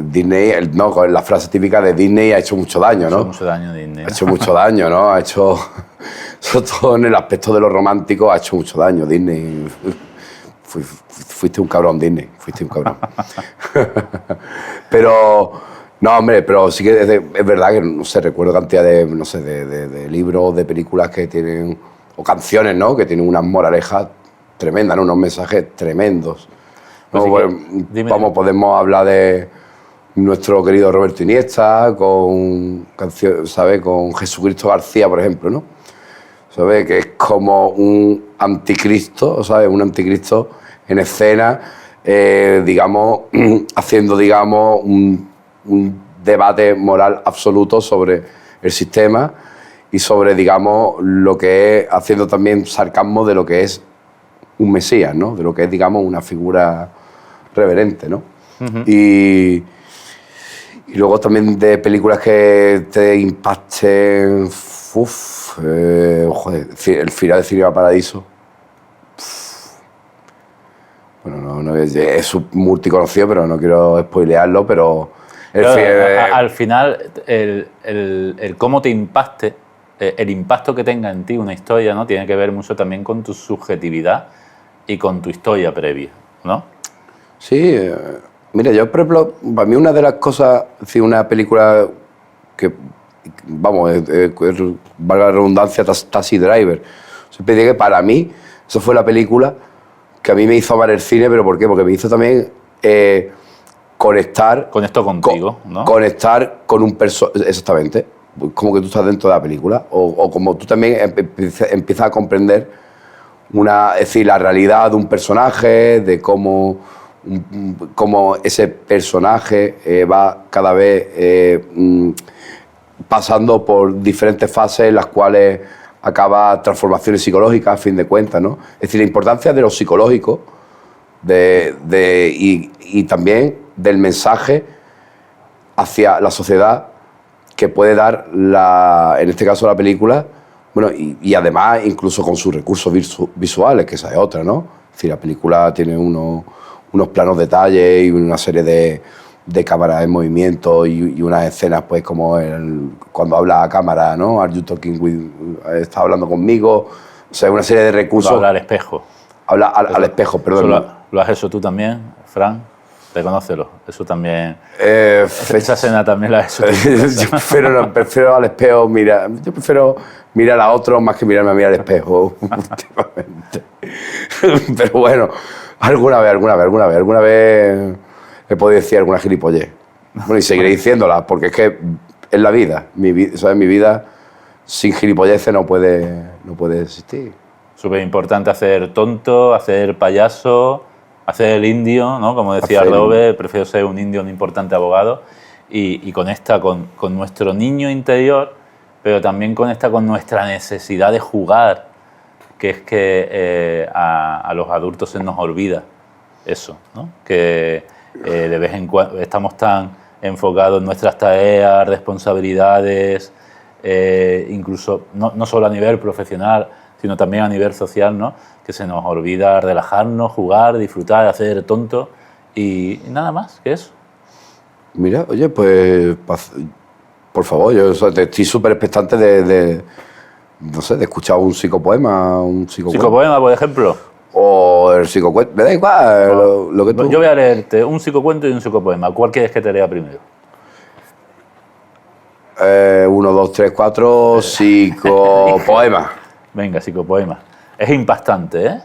Disney, la frase típica de Disney ha hecho mucho daño, ¿no?
Ha hecho mucho daño Disney, ¿no?
Ha hecho mucho daño, ¿no? Ha hecho, sobre todo en el aspecto de lo romántico, ha hecho mucho daño Disney. Fuiste un cabrón, Disney, fuiste un cabrón. Pero, no, hombre, pero sí que es verdad que, no sé, recuerdo cantidad de libros, de películas que tienen, o canciones, ¿no? Que tienen unas moralejas tremendas, ¿no? Unos mensajes tremendos.
Pues
¿no?
sí,
Podemos hablar de nuestro querido Roberto Iniesta, ¿sabe? Con Jesucristo García, por ejemplo, ¿no? ¿Sabe? Que es como un anticristo, ¿sabes? Un anticristo en escena, digamos, haciendo, digamos, un debate moral absoluto sobre el sistema y sobre, digamos, lo que es, haciendo también sarcasmo de lo que es un mesías, ¿no? De lo que es, digamos, una figura reverente, ¿no?
Uh-huh.
Y luego también de películas que te impacten, joder, El final de Cinema Paradiso. Bueno, no es multiconocido, pero no quiero spoilearlo, pero...
Al final, el cómo te impacte, el impacto que tenga en ti una historia, ¿no? Tiene que ver mucho también con tu subjetividad y con tu historia previa, ¿no?
Sí, mira, yo, por ejemplo, para mí una de las cosas, es decir, una película que, vamos, valga la redundancia, Taxi Driver. Siempre digo que para mí, eso fue la película que a mí me hizo amar el cine, pero ¿por qué? Porque me hizo también conectar...
Conecto contigo, ¿no?
Conectar con un personaje, exactamente, como que tú estás dentro de la película, o como tú también empiezas a comprender es decir, la realidad de un personaje, de cómo ese personaje va cada vez pasando por diferentes fases en las cuales acaba transformaciones psicológicas, a fin de cuentas, ¿no? Es decir, la importancia de lo psicológico y también del mensaje hacia la sociedad que puede dar, en este caso, la película. Bueno, y además incluso con sus recursos visuales, que esa es otra, ¿no? Es decir, la película tiene unos planos detalles y una serie de cámaras en movimiento y unas escenas, pues, como cuando habla a cámara, ¿no? Are you talking with... Está hablando conmigo. O sea, una serie de recursos...
Habla al espejo.
Habla al espejo, perdón.
¿Lo has hecho tú también, Fran? Reconócelo. Eso también... esa escena también la has hecho tú.
prefiero al espejo mirar... Yo prefiero mirar a otros más que mirarme a mí al espejo, últimamente. Pero bueno, alguna vez he podido decir alguna gilipollez. Bueno, y seguiré diciéndola, porque es que es la vida. ¿Sabes? Mi vida sin gilipolleces no puede existir.
Súper importante hacer tonto, hacer payaso, hacer el indio, ¿no? Como decía Robert, prefiero ser un indio, un importante abogado, y conecta con nuestro niño interior, pero también conecta con nuestra necesidad de jugar que es que a los adultos se nos olvida eso, ¿no? Que de vez en cuando estamos tan enfocados en nuestras tareas, responsabilidades, incluso no solo a nivel profesional, sino también a nivel social, ¿no? Que se nos olvida relajarnos, jugar, disfrutar, hacer tonto y nada más que eso.
Mira, oye, pues por favor, yo estoy súper expectante no sé, de escuchar un psicopoema, un psicocuento.
Psicopoema, por ejemplo.
O el psicocuento, me da igual, lo que tú...
Yo voy a leerte un psicocuento y un psicopoema. ¿Cuál quieres que te lea primero?
1, 2, 3, 4, psicopoema.
Venga, psicopoema. Es impactante, ¿eh?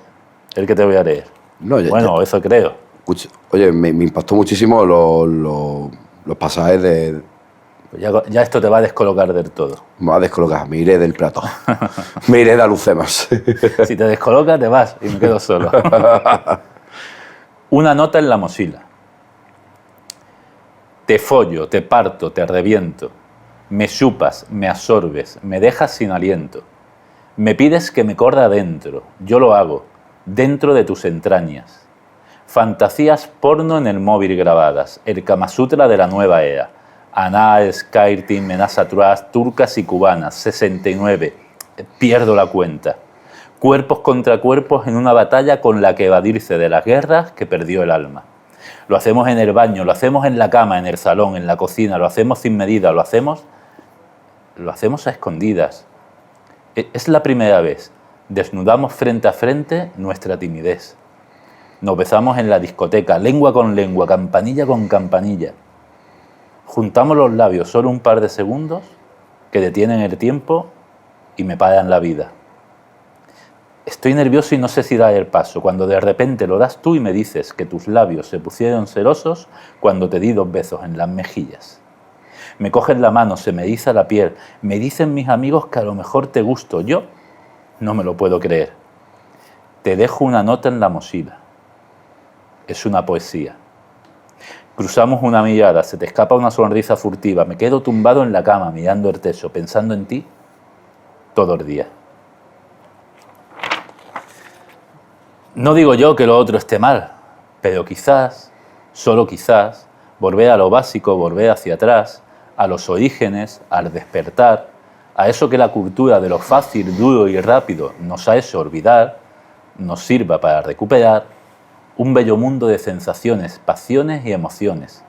El que te voy a leer.
No,
bueno, eso creo.
Escucha, oye, me impactó muchísimo los pasajes de...
Pues ya esto te va a descolocar del todo.
Me va a descolocar, me iré del plato. Me iré de Alucemas.
Si te descolocas, te vas y me quedo solo. Una nota en la mochila. Te follo, te parto, te reviento. Me chupas, me absorbes, me dejas sin aliento. Me pides que me corra dentro. Yo lo hago, dentro de tus entrañas. Fantasías porno en el móvil grabadas. El Kama Sutra de la nueva era. Ana, Skyrteam, Menasa Trust, turcas y cubanas. 69. Pierdo la cuenta. Cuerpos contra cuerpos en una batalla con la que evadirse de las guerras que perdió el alma. Lo hacemos en el baño, lo hacemos en la cama, en el salón, en la cocina, lo hacemos sin medida, lo hacemos a escondidas. Es la primera vez. Desnudamos frente a frente nuestra timidez. Nos besamos en la discoteca, lengua con lengua, campanilla con campanilla. Juntamos los labios solo un par de segundos que detienen el tiempo y me paran la vida. Estoy nervioso y no sé si dar el paso, cuando de repente lo das tú y me dices que tus labios se pusieron celosos cuando te di 2 besos en las mejillas. Me cogen la mano, se me eriza la piel, me dicen mis amigos que a lo mejor te gusto. Yo no me lo puedo creer. Te dejo una nota en la mochila. Es una poesía. Cruzamos una mirada, se te escapa una sonrisa furtiva, me quedo tumbado en la cama mirando el techo, pensando en ti todo el día. No digo yo que lo otro esté mal, pero quizás, solo quizás, volver a lo básico, volver hacia atrás, a los orígenes, al despertar, a eso que la cultura de lo fácil, duro y rápido nos ha hecho olvidar, nos sirva para recuperar un bello mundo de sensaciones, pasiones y emociones,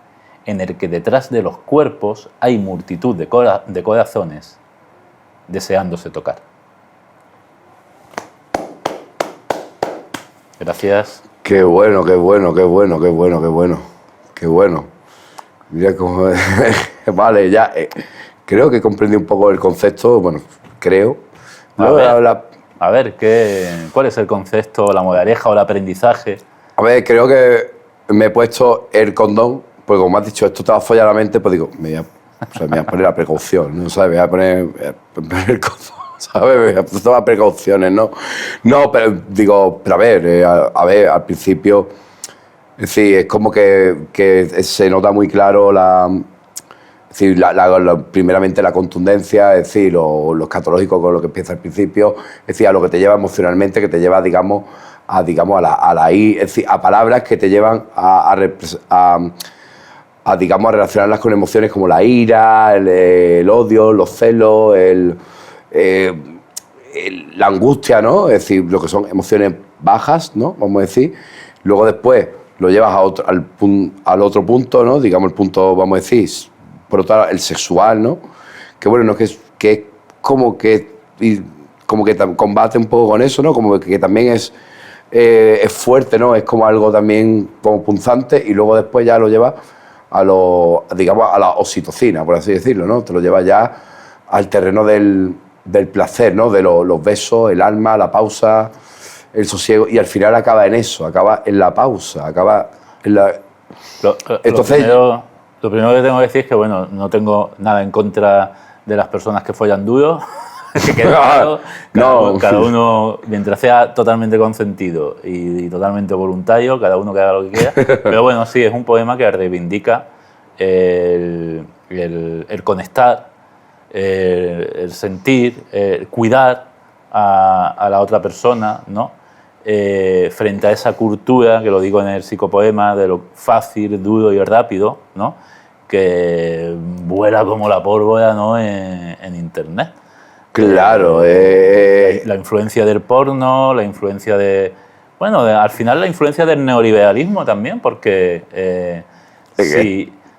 en el que detrás de los cuerpos hay multitud de corazones deseándose tocar. Gracias.
Qué bueno, qué bueno, qué bueno, qué bueno, qué bueno. Qué bueno. Mira cómo... Vale, ya... creo que comprendí un poco el concepto, bueno, creo.
A ver, ¿cuál es el concepto, la moraleja o el aprendizaje?
A ver, creo que me he puesto el condón, porque como me has dicho, esto te va a follar la mente, pues digo, me voy a poner la precaución, ¿no? ¿Sabes? Me voy a poner el condón, ¿sabes? Me voy a tomar precauciones, ¿no? No, pero digo, pero a ver, al principio, es decir, es como que se nota muy claro es decir, primeramente la contundencia, es decir, lo escatológico con lo que empieza al principio, es decir, a lo que te lleva emocionalmente, que te lleva, digamos, a es decir, a palabras que te llevan digamos, a relacionarlas con emociones como la ira, el odio, los celos, la angustia, ¿no? Es decir, lo que son emociones bajas, ¿no? Vamos a decir. Luego después lo llevas al otro punto, ¿no? Digamos, el punto, vamos a decir, por otro lado, el sexual, ¿no? Que bueno, no que es como que combate un poco con eso, ¿no? Como que también es fuerte, ¿no? Es como algo también como punzante y luego después ya lo lleva digamos, a la oxitocina, por así decirlo, ¿no? Te lo lleva ya al terreno del placer, ¿no? De los besos, el alma, la pausa, el sosiego y al final acaba en eso, acaba en la pausa, acaba en la... Entonces...
Lo primero que tengo que decir es que, bueno, no tengo nada en contra de las personas que follan duro. Que quede claro, cada uno, mientras sea totalmente consentido y totalmente voluntario, cada uno que haga lo que quiera. Pero bueno, sí, es un poema que reivindica el conectar, el sentir, el cuidar a la otra persona, ¿no? Frente a esa cultura, que lo digo en el psicopoema, de lo fácil, duro y rápido, ¿no? Que vuela como la pólvora, ¿no? en Internet.
Claro.
La influencia del porno, la influencia de... Bueno, al final la influencia del neoliberalismo también, porque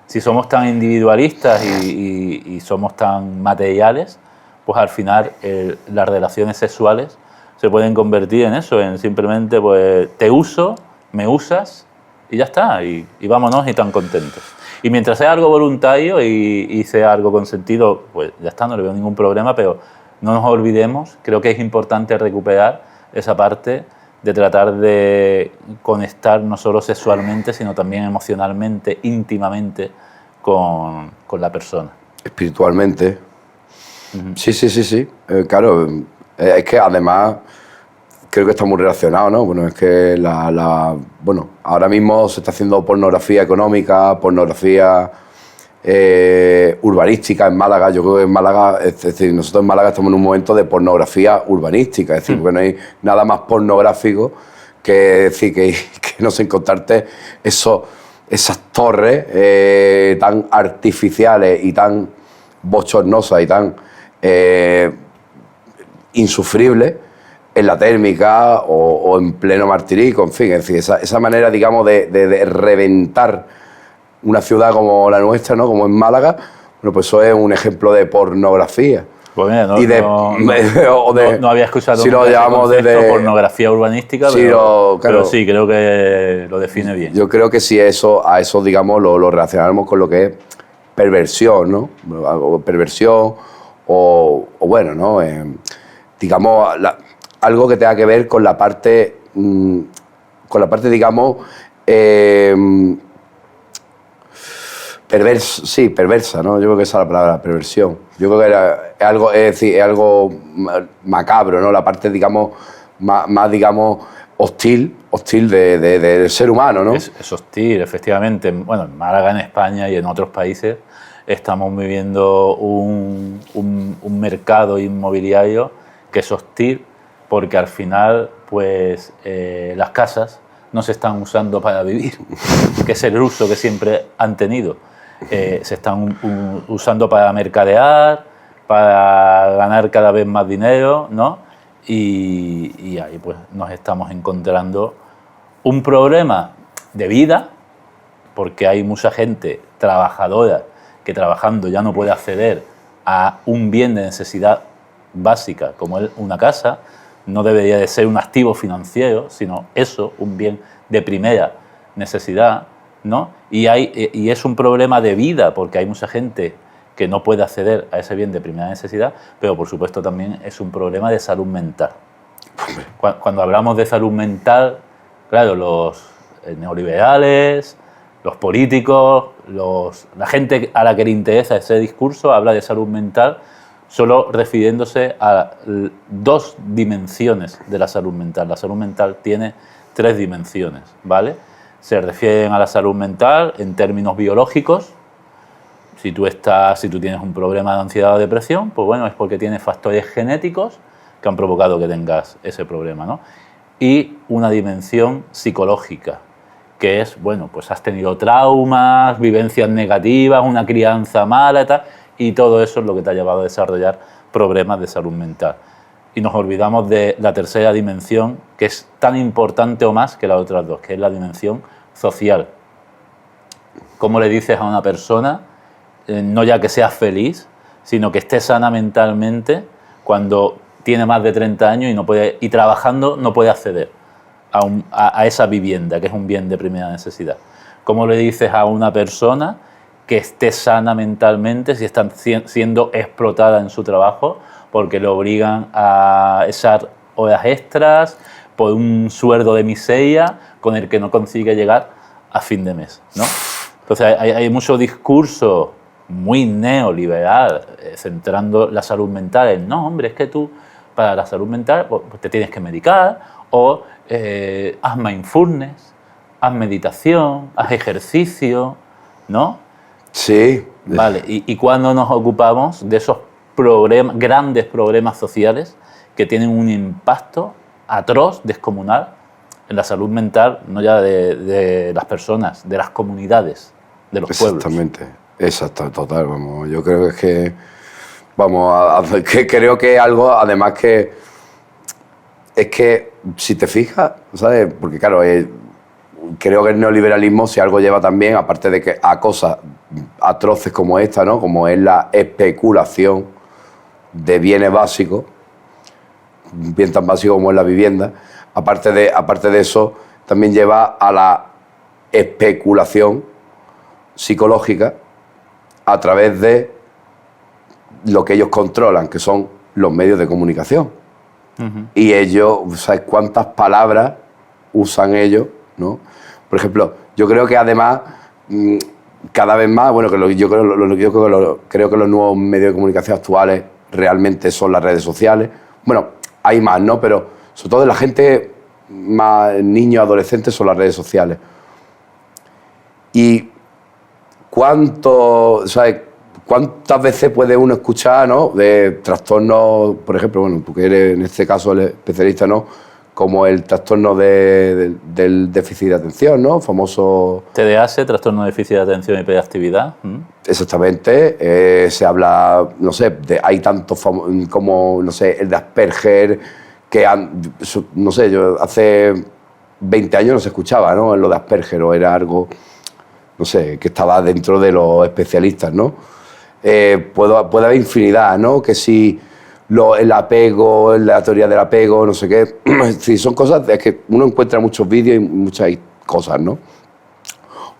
si somos tan individualistas y somos tan materiales, pues al final las relaciones sexuales se pueden convertir en eso, en simplemente pues te uso, me usas y ya está, y vámonos y tan contentos. Y mientras sea algo voluntario y sea algo consentido, pues ya está, no le veo ningún problema, pero no nos olvidemos, creo que es importante recuperar esa parte de tratar de conectar no solo sexualmente, sino también emocionalmente, íntimamente con la persona.
Espiritualmente. Sí. Claro, es que además creo que está muy relacionado, ¿no? Bueno, es que bueno, ahora mismo se está haciendo pornografía económica, pornografía urbanística en Málaga. Yo creo que en Málaga, es decir, nosotros en Málaga estamos en un momento de pornografía urbanística, es decir, porque no hay nada más pornográfico que decir que no sé, encontrarte esas torres tan artificiales y tan bochornosas y tan insufribles en la térmica o en pleno Martirico, en fin, es decir, esa manera, digamos, de reventar una ciudad como la nuestra, ¿no? Como en Málaga, bueno, pues eso es un ejemplo de pornografía.
Pues mira, no había escuchado
si lo llamamos desde
pornografía urbanística, pero sí, creo que lo define bien.
Yo creo que si a eso digamos, lo relacionamos con lo que es perversión, ¿no? Perversión o bueno, ¿no? Digamos, algo que tenga que ver con la parte, digamos, perversa, ¿no? Yo creo que esa es la palabra, perversión. Yo creo que es algo macabro, ¿no? La parte, digamos, más digamos, hostil del ser humano, ¿no?
Es hostil, efectivamente. Bueno, en Málaga, en España y en otros países estamos viviendo un mercado inmobiliario que es hostil porque al final, pues, las casas no se están usando para vivir, que es el uso que siempre han tenido. Se están usando para mercadear, para ganar cada vez más dinero, ¿no? Y ahí pues nos estamos encontrando un problema de vida, porque hay mucha gente trabajadora que trabajando ya no puede acceder a un bien de necesidad básica como es una casa. No debería de ser un activo financiero, sino eso, un bien de primera necesidad, ¿no? Y es un problema de vida, porque hay mucha gente que no puede acceder a ese bien de primera necesidad, pero por supuesto también es un problema de salud mental. Cuando hablamos de salud mental, claro, los neoliberales, los políticos, la gente a la que le interesa ese discurso habla de salud mental solo refiriéndose a dos dimensiones de la salud mental. La salud mental tiene tres dimensiones, ¿vale? Se refieren a la salud mental en términos biológicos. Si tú tienes un problema de ansiedad o depresión, pues bueno, es porque tienes factores genéticos que han provocado que tengas ese problema, ¿no? Y una dimensión psicológica, que es, bueno, pues has tenido traumas, vivencias negativas, una crianza mala y tal, y todo eso es lo que te ha llevado a desarrollar problemas de salud mental. Y nos olvidamos de la tercera dimensión, que es tan importante o más que las otras dos, que es la dimensión social. ¿Cómo le dices a una persona, no ya que seas feliz, sino que esté sana mentalmente cuando tiene más de 30 años y trabajando no puede acceder a esa vivienda, que es un bien de primera necesidad? ¿Cómo le dices a una persona que esté sana mentalmente si está siendo explotada en su trabajo porque le obligan a echar horas extras por un sueldo de miseria con el que no consigue llegar a fin de mes, ¿no? Entonces hay mucho discurso muy neoliberal centrando la salud mental en, no, hombre, es que tú para la salud mental pues, te tienes que medicar o haz mindfulness, haz meditación, haz ejercicio, ¿no?
Sí.
Vale, y cuando nos ocupamos de esos grandes problemas sociales que tienen un impacto atroz, descomunal, en la salud mental, no ya de las personas, de las comunidades, de los pueblos.
Exactamente, exacto, total, vamos, yo creo que que creo que algo, además que es que, si te fijas, ¿sabes? Porque claro, creo que el neoliberalismo, si algo lleva también, aparte de que a cosas atroces como esta, ¿no? Como es la especulación de bienes básicos, bien tan básico como es la vivienda, aparte de eso, también lleva a la especulación psicológica a través de lo que ellos controlan, que son los medios de comunicación. Y ellos, ¿sabes cuántas palabras usan ellos, ¿no? Por ejemplo, yo creo que además, cada vez más, bueno, creo que los nuevos medios de comunicación actuales realmente son las redes sociales. Bueno, hay más, ¿no? Pero sobre todo la gente más niños, adolescentes, son las redes sociales. Y ¿cuántas veces puede uno escuchar, ¿no? De trastornos, por ejemplo, bueno, tú que eres en este caso el especialista, ¿no? Como el trastorno del déficit de atención, ¿no? Famoso...
TDAH, trastorno de déficit de atención y hiperactividad.
Exactamente. Se habla, no sé, hay tantos como, no sé, el de Asperger, que no sé, yo hace 20 años no se escuchaba, ¿no? Lo de Asperger, o era algo, no sé, que estaba dentro de los especialistas, ¿no? Puede haber infinidad, ¿no? Que si el apego, la teoría del apego, no sé qué. Sí, son cosas, es que uno encuentra muchos vídeos y muchas cosas, ¿no?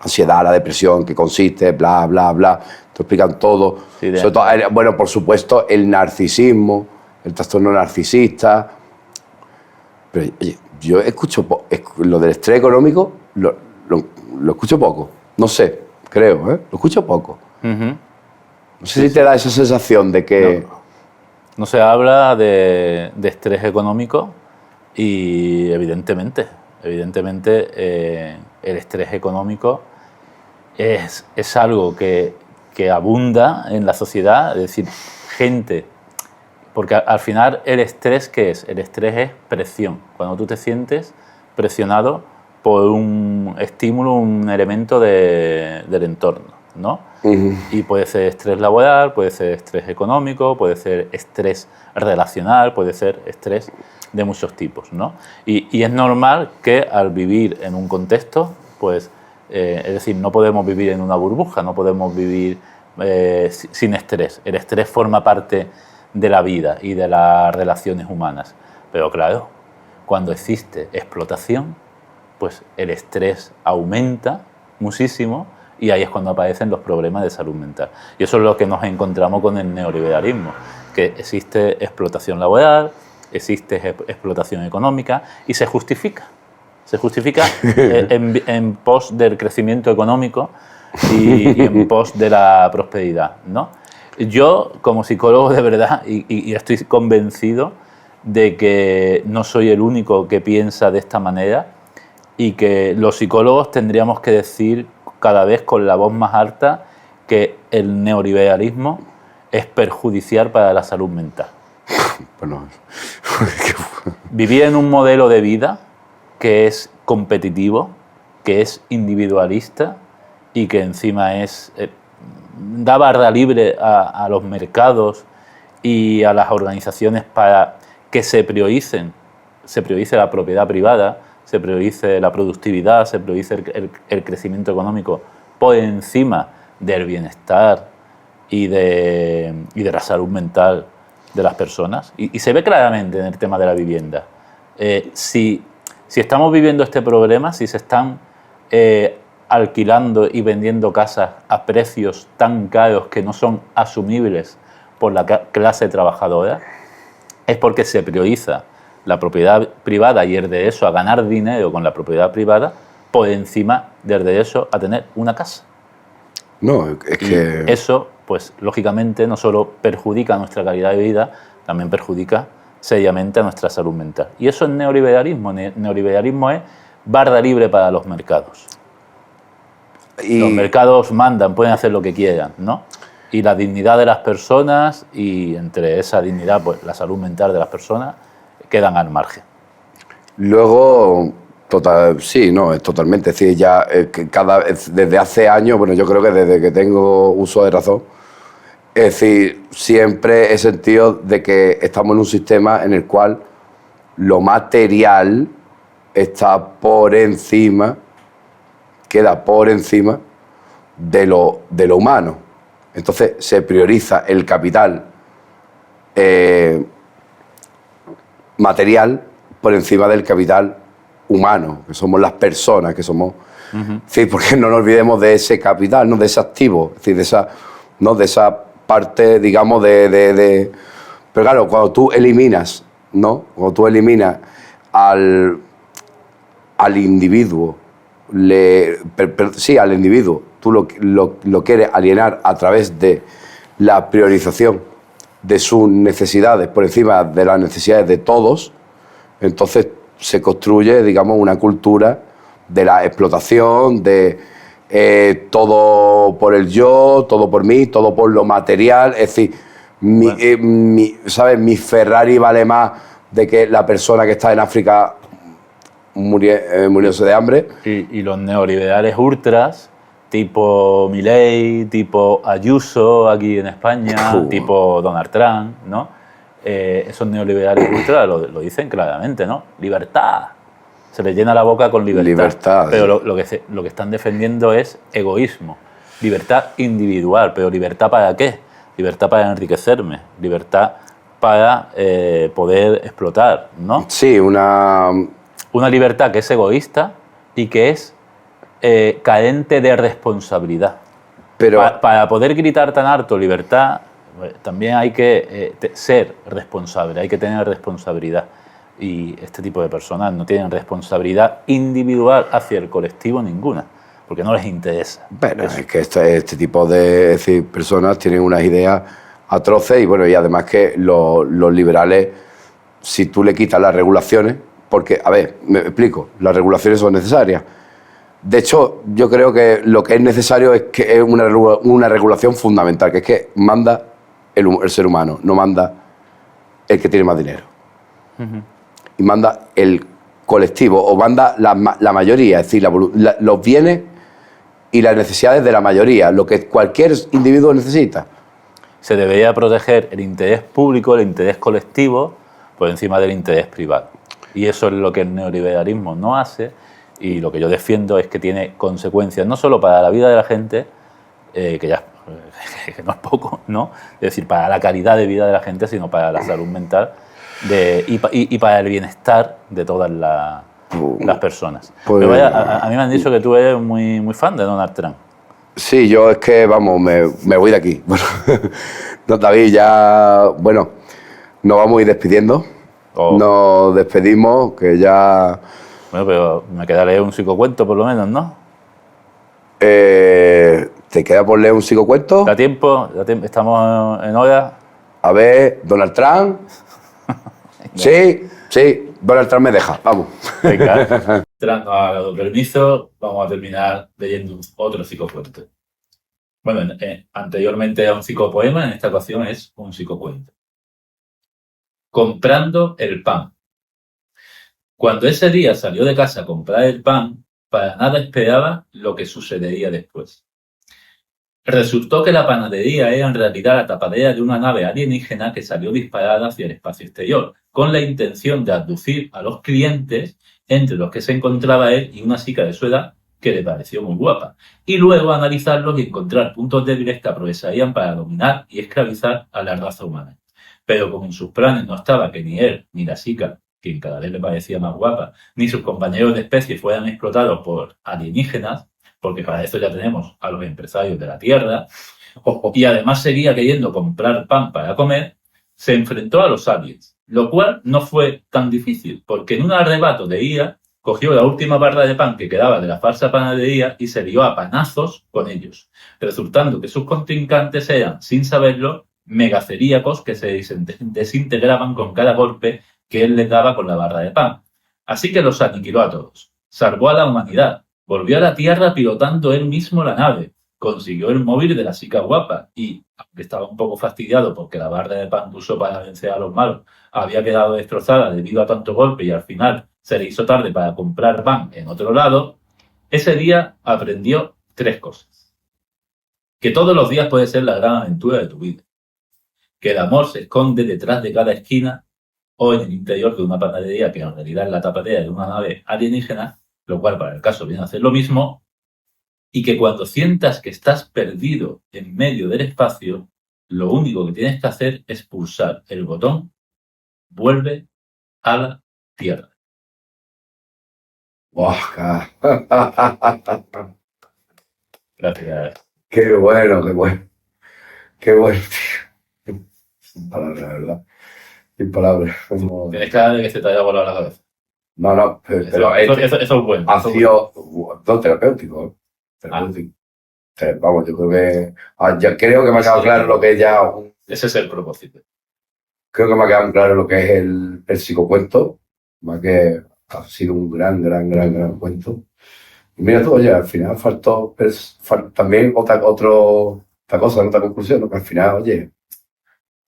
Ansiedad, la depresión, qué consiste, bla, bla, bla. Te explican todo. Sí, sobre todo, bueno, por supuesto, el narcisismo, el trastorno narcisista. Pero, oye, yo escucho lo del estrés económico, lo escucho poco. No sé, creo, ¿eh? Lo escucho poco. No sé si te da esa sensación de que...
No se habla de estrés económico y evidentemente el estrés económico es algo que abunda en la sociedad, es decir, gente, porque al final el estrés, ¿qué es? El estrés es presión, cuando tú te sientes presionado por un estímulo, un elemento del entorno, ¿no? Y puede ser estrés laboral, puede ser estrés económico, puede ser estrés relacional, puede ser estrés de muchos tipos, ¿no? Y es normal que al vivir en un contexto, pues, es decir, no podemos vivir en una burbuja, no podemos vivir sin estrés. El estrés forma parte de la vida y de las relaciones humanas. Pero claro, cuando existe explotación, pues el estrés aumenta muchísimo. Y ahí es cuando aparecen los problemas de salud mental. Y eso es lo que nos encontramos con el neoliberalismo, que existe explotación laboral, existe explotación económica y se justifica. Se justifica en pos del crecimiento económico y en pos de la prosperidad, ¿no? Yo, como psicólogo de verdad, y estoy convencido de que no soy el único que piensa de esta manera y que los psicólogos tendríamos que decir cada vez con la voz más alta que el neoliberalismo es perjudicial para la salud mental.
Bueno,
vivir en un modelo de vida que es competitivo, que es individualista y que encima da barra libre a los mercados y a las organizaciones para que se priorice la propiedad privada, se priorice la productividad, se priorice el crecimiento económico por encima del bienestar y de la salud mental de las personas. Y se ve claramente en el tema de la vivienda. Si estamos viviendo este problema, si se están alquilando y vendiendo casas a precios tan caros que no son asumibles por la clase trabajadora, es porque se prioriza la propiedad privada y el derecho a ganar dinero con la propiedad privada por encima del derecho a tener una casa.
No, es que...
Y eso, pues, lógicamente, no solo perjudica nuestra calidad de vida, también perjudica seriamente a nuestra salud mental. Y eso es neoliberalismo. Neoliberalismo es barra libre para los mercados. Los mercados mandan, pueden hacer lo que quieran, ¿no? Y la dignidad de las personas, y entre esa dignidad, pues la salud mental de las personas, quedan al margen.
Luego, sí, no, es totalmente. Es decir, ya desde hace años, bueno, yo creo que desde que tengo uso de razón, es decir, siempre he sentido de que estamos en un sistema en el cual lo material está por encima, queda por encima de lo humano. Entonces se prioriza el capital material por encima del capital humano, que somos las personas, que somos... Sí, porque no nos olvidemos de ese capital, ¿no? De ese activo, es decir, de esa parte, digamos, Pero claro, cuando tú eliminas, ¿no? Cuando tú eliminas al individuo, al individuo, tú lo quieres alienar a través de la priorización de sus necesidades por encima de las necesidades de todos, entonces se construye, digamos, una cultura de la explotación, de todo por el yo, todo por mí, todo por lo material. Es decir, ¿sabes? Mi Ferrari vale más de que la persona que está en África muriéndose de hambre.
Y los neoliberales ultras, tipo Milei, tipo Ayuso aquí en España, tipo Donald Trump, ¿no? Esos neoliberales ultras lo dicen claramente, ¿no? Libertad. Se les llena la boca con libertad. Pero sí. lo que están defendiendo es egoísmo. Libertad individual. ¿Pero libertad para qué? Libertad para enriquecerme. Libertad para poder explotar, ¿no?
Sí, una
libertad que es egoísta y que es carente de responsabilidad.
Pero
Para poder gritar tan alto libertad, también hay que ser responsable, hay que tener responsabilidad. Y este tipo de personas no tienen responsabilidad individual hacia el colectivo ninguna, porque no les interesa.
Bueno, es que este tipo de personas tienen unas ideas atroces y bueno, y además que los liberales, si tú le quitas las regulaciones, porque, a ver, me explico, las regulaciones son necesarias. De hecho, yo creo que lo que es necesario es que es una regulación fundamental, que es que manda el ser humano, no manda el que tiene más dinero. Y manda el colectivo, o manda la mayoría, es decir, los bienes y las necesidades de la mayoría, lo que cualquier individuo necesita.
Se debería proteger el interés público, el interés colectivo, por encima del interés privado. Y eso es lo que el neoliberalismo no hace, y lo que yo defiendo es que tiene consecuencias no solo para la vida de la gente, que no es poco, ¿no? Es decir, para la calidad de vida de la gente, sino para la salud mental y para el bienestar de todas las personas.
Pues,
pero vaya, a mí me han dicho que tú eres muy, muy fan de Donald Trump.
Sí, yo es que, vamos, me voy de aquí. Bueno, no, David, ya, bueno, nos vamos a ir despidiendo. Nos despedimos, que ya...
Bueno, pero me queda leer un psicocuento por lo menos, ¿no?
¿Te queda por leer un psicocuento?
¿Da tiempo? ¿Estamos en hora?
A ver, Donald Trump. Sí, Donald Trump me deja, vamos.
Venga. Trump nos ha dado permiso, vamos a terminar leyendo otro psicocuento. Bueno, anteriormente era un psicopoema, en esta ocasión es un psicocuento. Comprando el pan. Cuando ese día salió de casa a comprar el pan, para nada esperaba lo que sucedería después. Resultó que la panadería era en realidad la tapadera de una nave alienígena que salió disparada hacia el espacio exterior, con la intención de abducir a los clientes, entre los que se encontraba él y una chica de su edad que le pareció muy guapa, y luego analizarlos y encontrar puntos débiles que aprovecharían para dominar y esclavizar a la raza humana. Pero como en sus planes no estaba que ni él ni la chica, quien cada vez le parecía más guapa, ni sus compañeros de especie fueran explotados por alienígenas, porque para eso ya tenemos a los empresarios de la Tierra, y además seguía queriendo comprar pan para comer, se enfrentó a los aliens, lo cual no fue tan difícil, porque en un arrebato de ira cogió la última barra de pan que quedaba de la falsa panadería y se lió a panazos con ellos, resultando que sus contrincantes eran, sin saberlo, megaceríacos que se desintegraban con cada golpe que él les daba con la barra de pan. Así que los aniquiló a todos, salvó a la humanidad, volvió a la Tierra pilotando él mismo la nave, consiguió el móvil de la chica guapa y, aunque estaba un poco fastidiado porque la barra de pan que usó para vencer a los malos había quedado destrozada debido a tanto golpe y al final se le hizo tarde para comprar pan en otro lado, ese día aprendió 3 cosas. Que todos los días puede ser la gran aventura de tu vida. Que el amor se esconde detrás de cada esquina o en el interior de una panadería que en realidad es la tapadera de una nave alienígena, lo cual para el caso viene a hacer lo mismo, y que cuando sientas que estás perdido en medio del espacio, lo único que tienes que hacer es pulsar el botón vuelve a la Tierra.
Buah,
Gracias.
qué bueno, qué bueno. Qué bueno, tío. Sin palabras, la verdad. Sin palabras.
Tienes cara de que se te haya volado la cabeza.
No, pero
Eso es bueno.
ha sido no, terapéutico, ¿eh? Terapéutico. Vamos, yo creo que ya creo que me ha quedado claro lo que es ya
ese es el propósito.
Creo que me ha quedado claro lo que es el psicocuento, más que ha sido un gran cuento. Y mira tú, oye, al final faltó también otra cosa, otra conclusión, ¿no? Que al final, oye,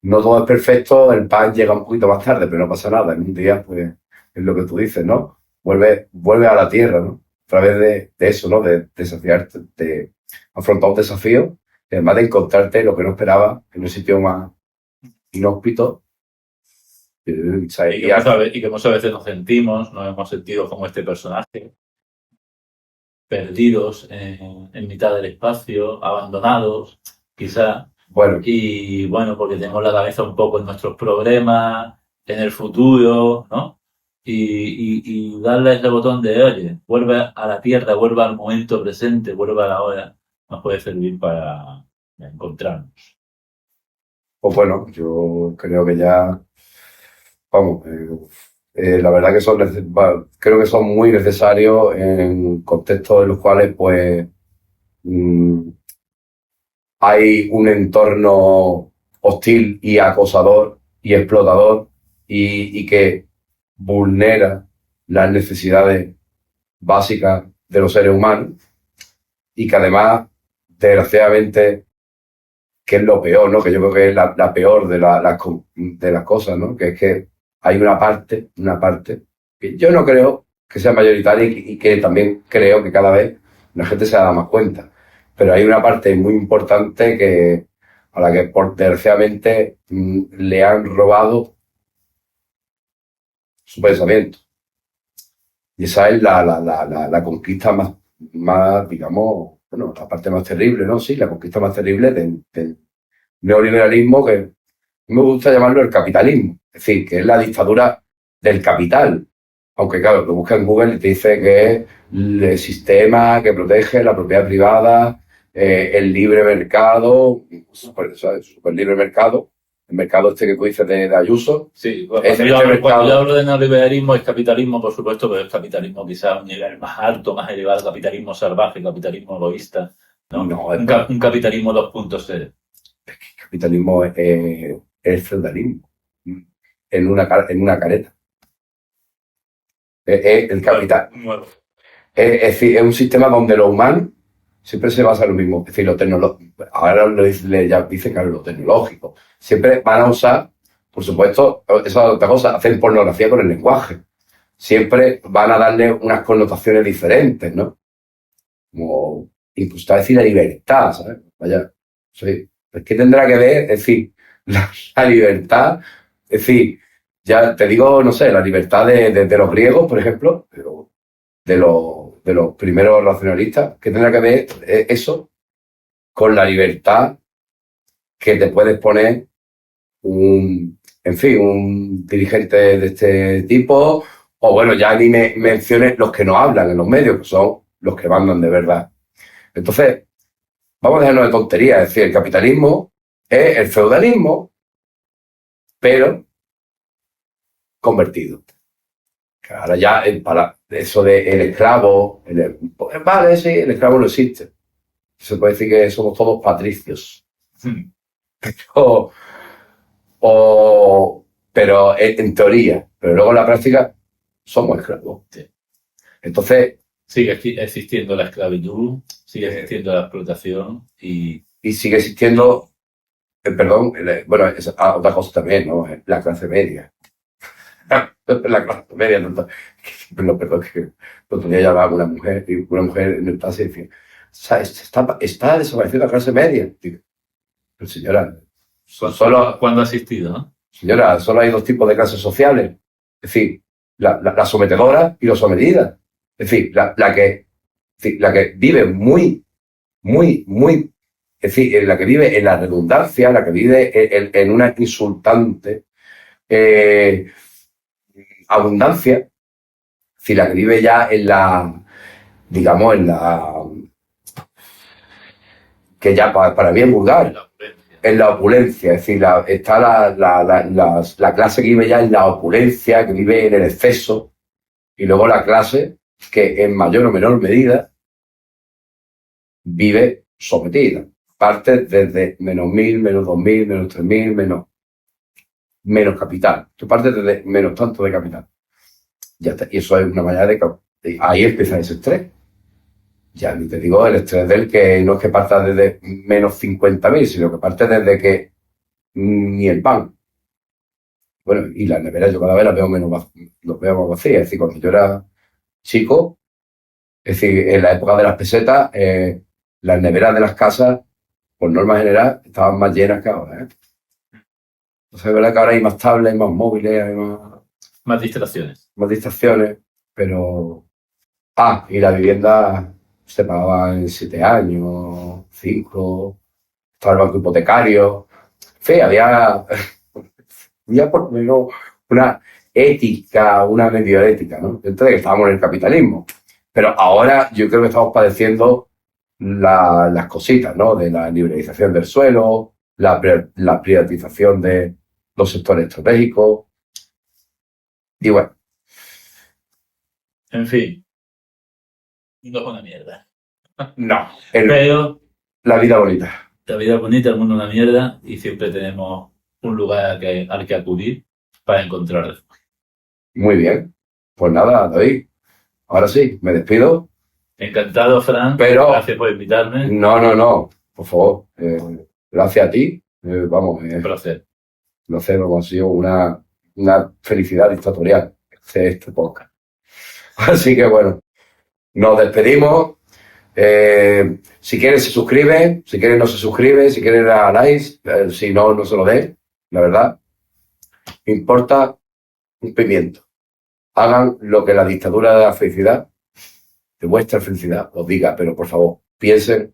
no todo es perfecto, el pan llega un poquito más tarde, pero no pasa nada. En un día, pues, es lo que tú dices, ¿no? Vuelve a la tierra, ¿no? A través de eso, ¿no? De desafiarte, de afrontar un desafío, y además de encontrarte lo que no esperaba en un sitio más inhóspito.
Y que muchas veces nos hemos sentido como este personaje, perdidos en mitad del espacio, abandonados, quizá.
Bueno.
Y bueno, porque tenemos la cabeza un poco en nuestros problemas, en el futuro, ¿no? Y darle ese botón de, oye, vuelve a la tierra, vuelve al momento presente, vuelve a la hora, nos puede servir para encontrarnos.
Pues bueno, yo creo que ya, vamos, la verdad que creo que son muy necesarios en contextos en los cuales, pues, hay un entorno hostil y acosador y explotador y que vulnera las necesidades básicas de los seres humanos y que además, desgraciadamente, que es lo peor, ¿no? Que yo creo que es la peor de las cosas, ¿no? Que es que hay una parte que yo no creo que sea mayoritaria y que también creo que cada vez la gente se da más cuenta. Pero hay una parte muy importante a la que, desgraciadamente, le han robado su pensamiento. Y esa es la conquista más, digamos, bueno, la parte más terrible, ¿no? Sí, la conquista más terrible del neoliberalismo, que me gusta llamarlo el capitalismo. Es decir, que es la dictadura del capital. Aunque, claro, lo buscas en Google y te dice que es el sistema que protege la propiedad privada, el libre mercado, super libre mercado, el mercado este que tú dices de Ayuso.
Sí, cuando yo hablo de neoliberalismo es capitalismo, por supuesto, pero es capitalismo quizá a un nivel más alto, más elevado, capitalismo salvaje, capitalismo egoísta, ¿no? Un capitalismo 2.0.
Es que el capitalismo es el feudalismo en una careta. El capital.
Bueno.
Es decir, es un sistema donde lo humano siempre se basa en lo mismo. Es decir, lo tecnológico. Ahora ya dicen que lo tecnológico. Siempre van a usar, por supuesto, esa es otra cosa, hacen pornografía con el lenguaje. Siempre van a darle unas connotaciones diferentes, ¿no? Como incluso a decir la libertad, ¿sabes? Vaya, sí. ¿Qué tendrá que ver? Es decir, la libertad, es decir, ya te digo, no sé, la libertad de los griegos, por ejemplo, pero de los primeros racionalistas, ¿qué tendrá que ver eso con la libertad que te puedes poner un dirigente de este tipo? O bueno, ya ni me menciones los que no hablan en los medios, que son los que mandan de verdad. Entonces, vamos a dejarnos de tonterías. Es decir, el capitalismo es el feudalismo, pero convertido. Que ahora ya para eso del esclavo, vale, sí, el esclavo no existe. Se puede decir que somos todos patricios. Pero en teoría, pero luego en la práctica somos esclavos.
Sí.
Entonces,
sigue existiendo la esclavitud, Sigue existiendo la explotación y
Y sigue existiendo, perdón, bueno, otra cosa también, ¿no? La clase media. La clase media, no, no, perdón, que el otro día llamaba a una mujer, y una mujer en el taxi decía, está desapareciendo la clase media. Digo, pero señora,
cuando ha existido, ¿no?
señora, solo hay dos tipos de clases sociales. Es decir, la sometedora y la sometida. Es decir, la que vive muy, es decir, la que vive en la redundancia, la que vive en una insultante abundancia, es decir, la que vive ya en la, digamos, que ya para mí es vulgar, en la opulencia, es decir, está la clase que vive ya en la opulencia, que vive en el exceso, y luego la clase que en mayor o menor medida vive sometida. Parte desde -1000, -2000, -3000, menos capital. Tú partes desde menos tanto de capital. Ya está. Y eso es una manera ahí empieza ese estrés. Ya ni te digo el estrés del que no es que parta desde -50.000, sino que parte desde que ni el pan. Bueno, y las neveras yo cada vez las veo los veo más vacías. Es decir, cuando yo era chico, es decir, en la época de las pesetas, las neveras de las casas, por norma general, estaban más llenas que ahora. Entonces es verdad que ahora hay más tablets, más móviles, hay
Más distracciones.
más distracciones, pero... Ah, y la vivienda se pagaba en 7 años, 5, estaba el banco hipotecario. En fin, había por lo menos una ética, una medio ética, ¿no? Dentro de que estábamos en el capitalismo. Pero ahora yo creo que estamos padeciendo las cositas, ¿no? De la liberalización del suelo, la privatización de los sectores estratégicos. Y bueno,
En fin, no es una mierda.
no,
Pero
la vida bonita.
la vida es bonita, el mundo es una mierda y siempre tenemos un lugar al que acudir para encontrar refugio.
Muy bien. Pues nada, David. Ahora sí, me despido.
Encantado, Fran.
Pero...
Gracias por invitarme.
No. Por favor. Gracias a ti. Vamos,
Un placer.
no sé, ha sido una felicidad dictatorial este podcast. Así que bueno, nos despedimos. Si quieres se suscribe, si quieres no se suscribe, si quieres da like, si no, no se lo dé, la verdad. Importa un pimiento. Hagan lo que la dictadura de la felicidad, de vuestra felicidad, os diga, pero por favor, piensen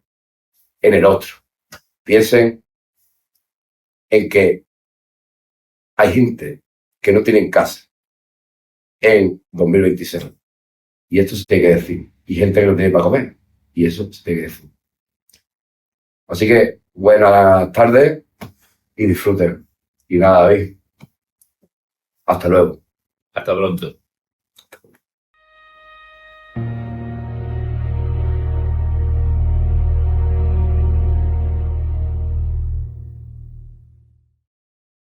en el otro. Piensen en que hay gente que no tiene casa en 2026. Y esto se tiene que decir. Y gente que no tiene para comer. Y eso se tiene que decir. Así que buenas tardes y disfruten. Y nada, David. Hasta luego.
Hasta pronto.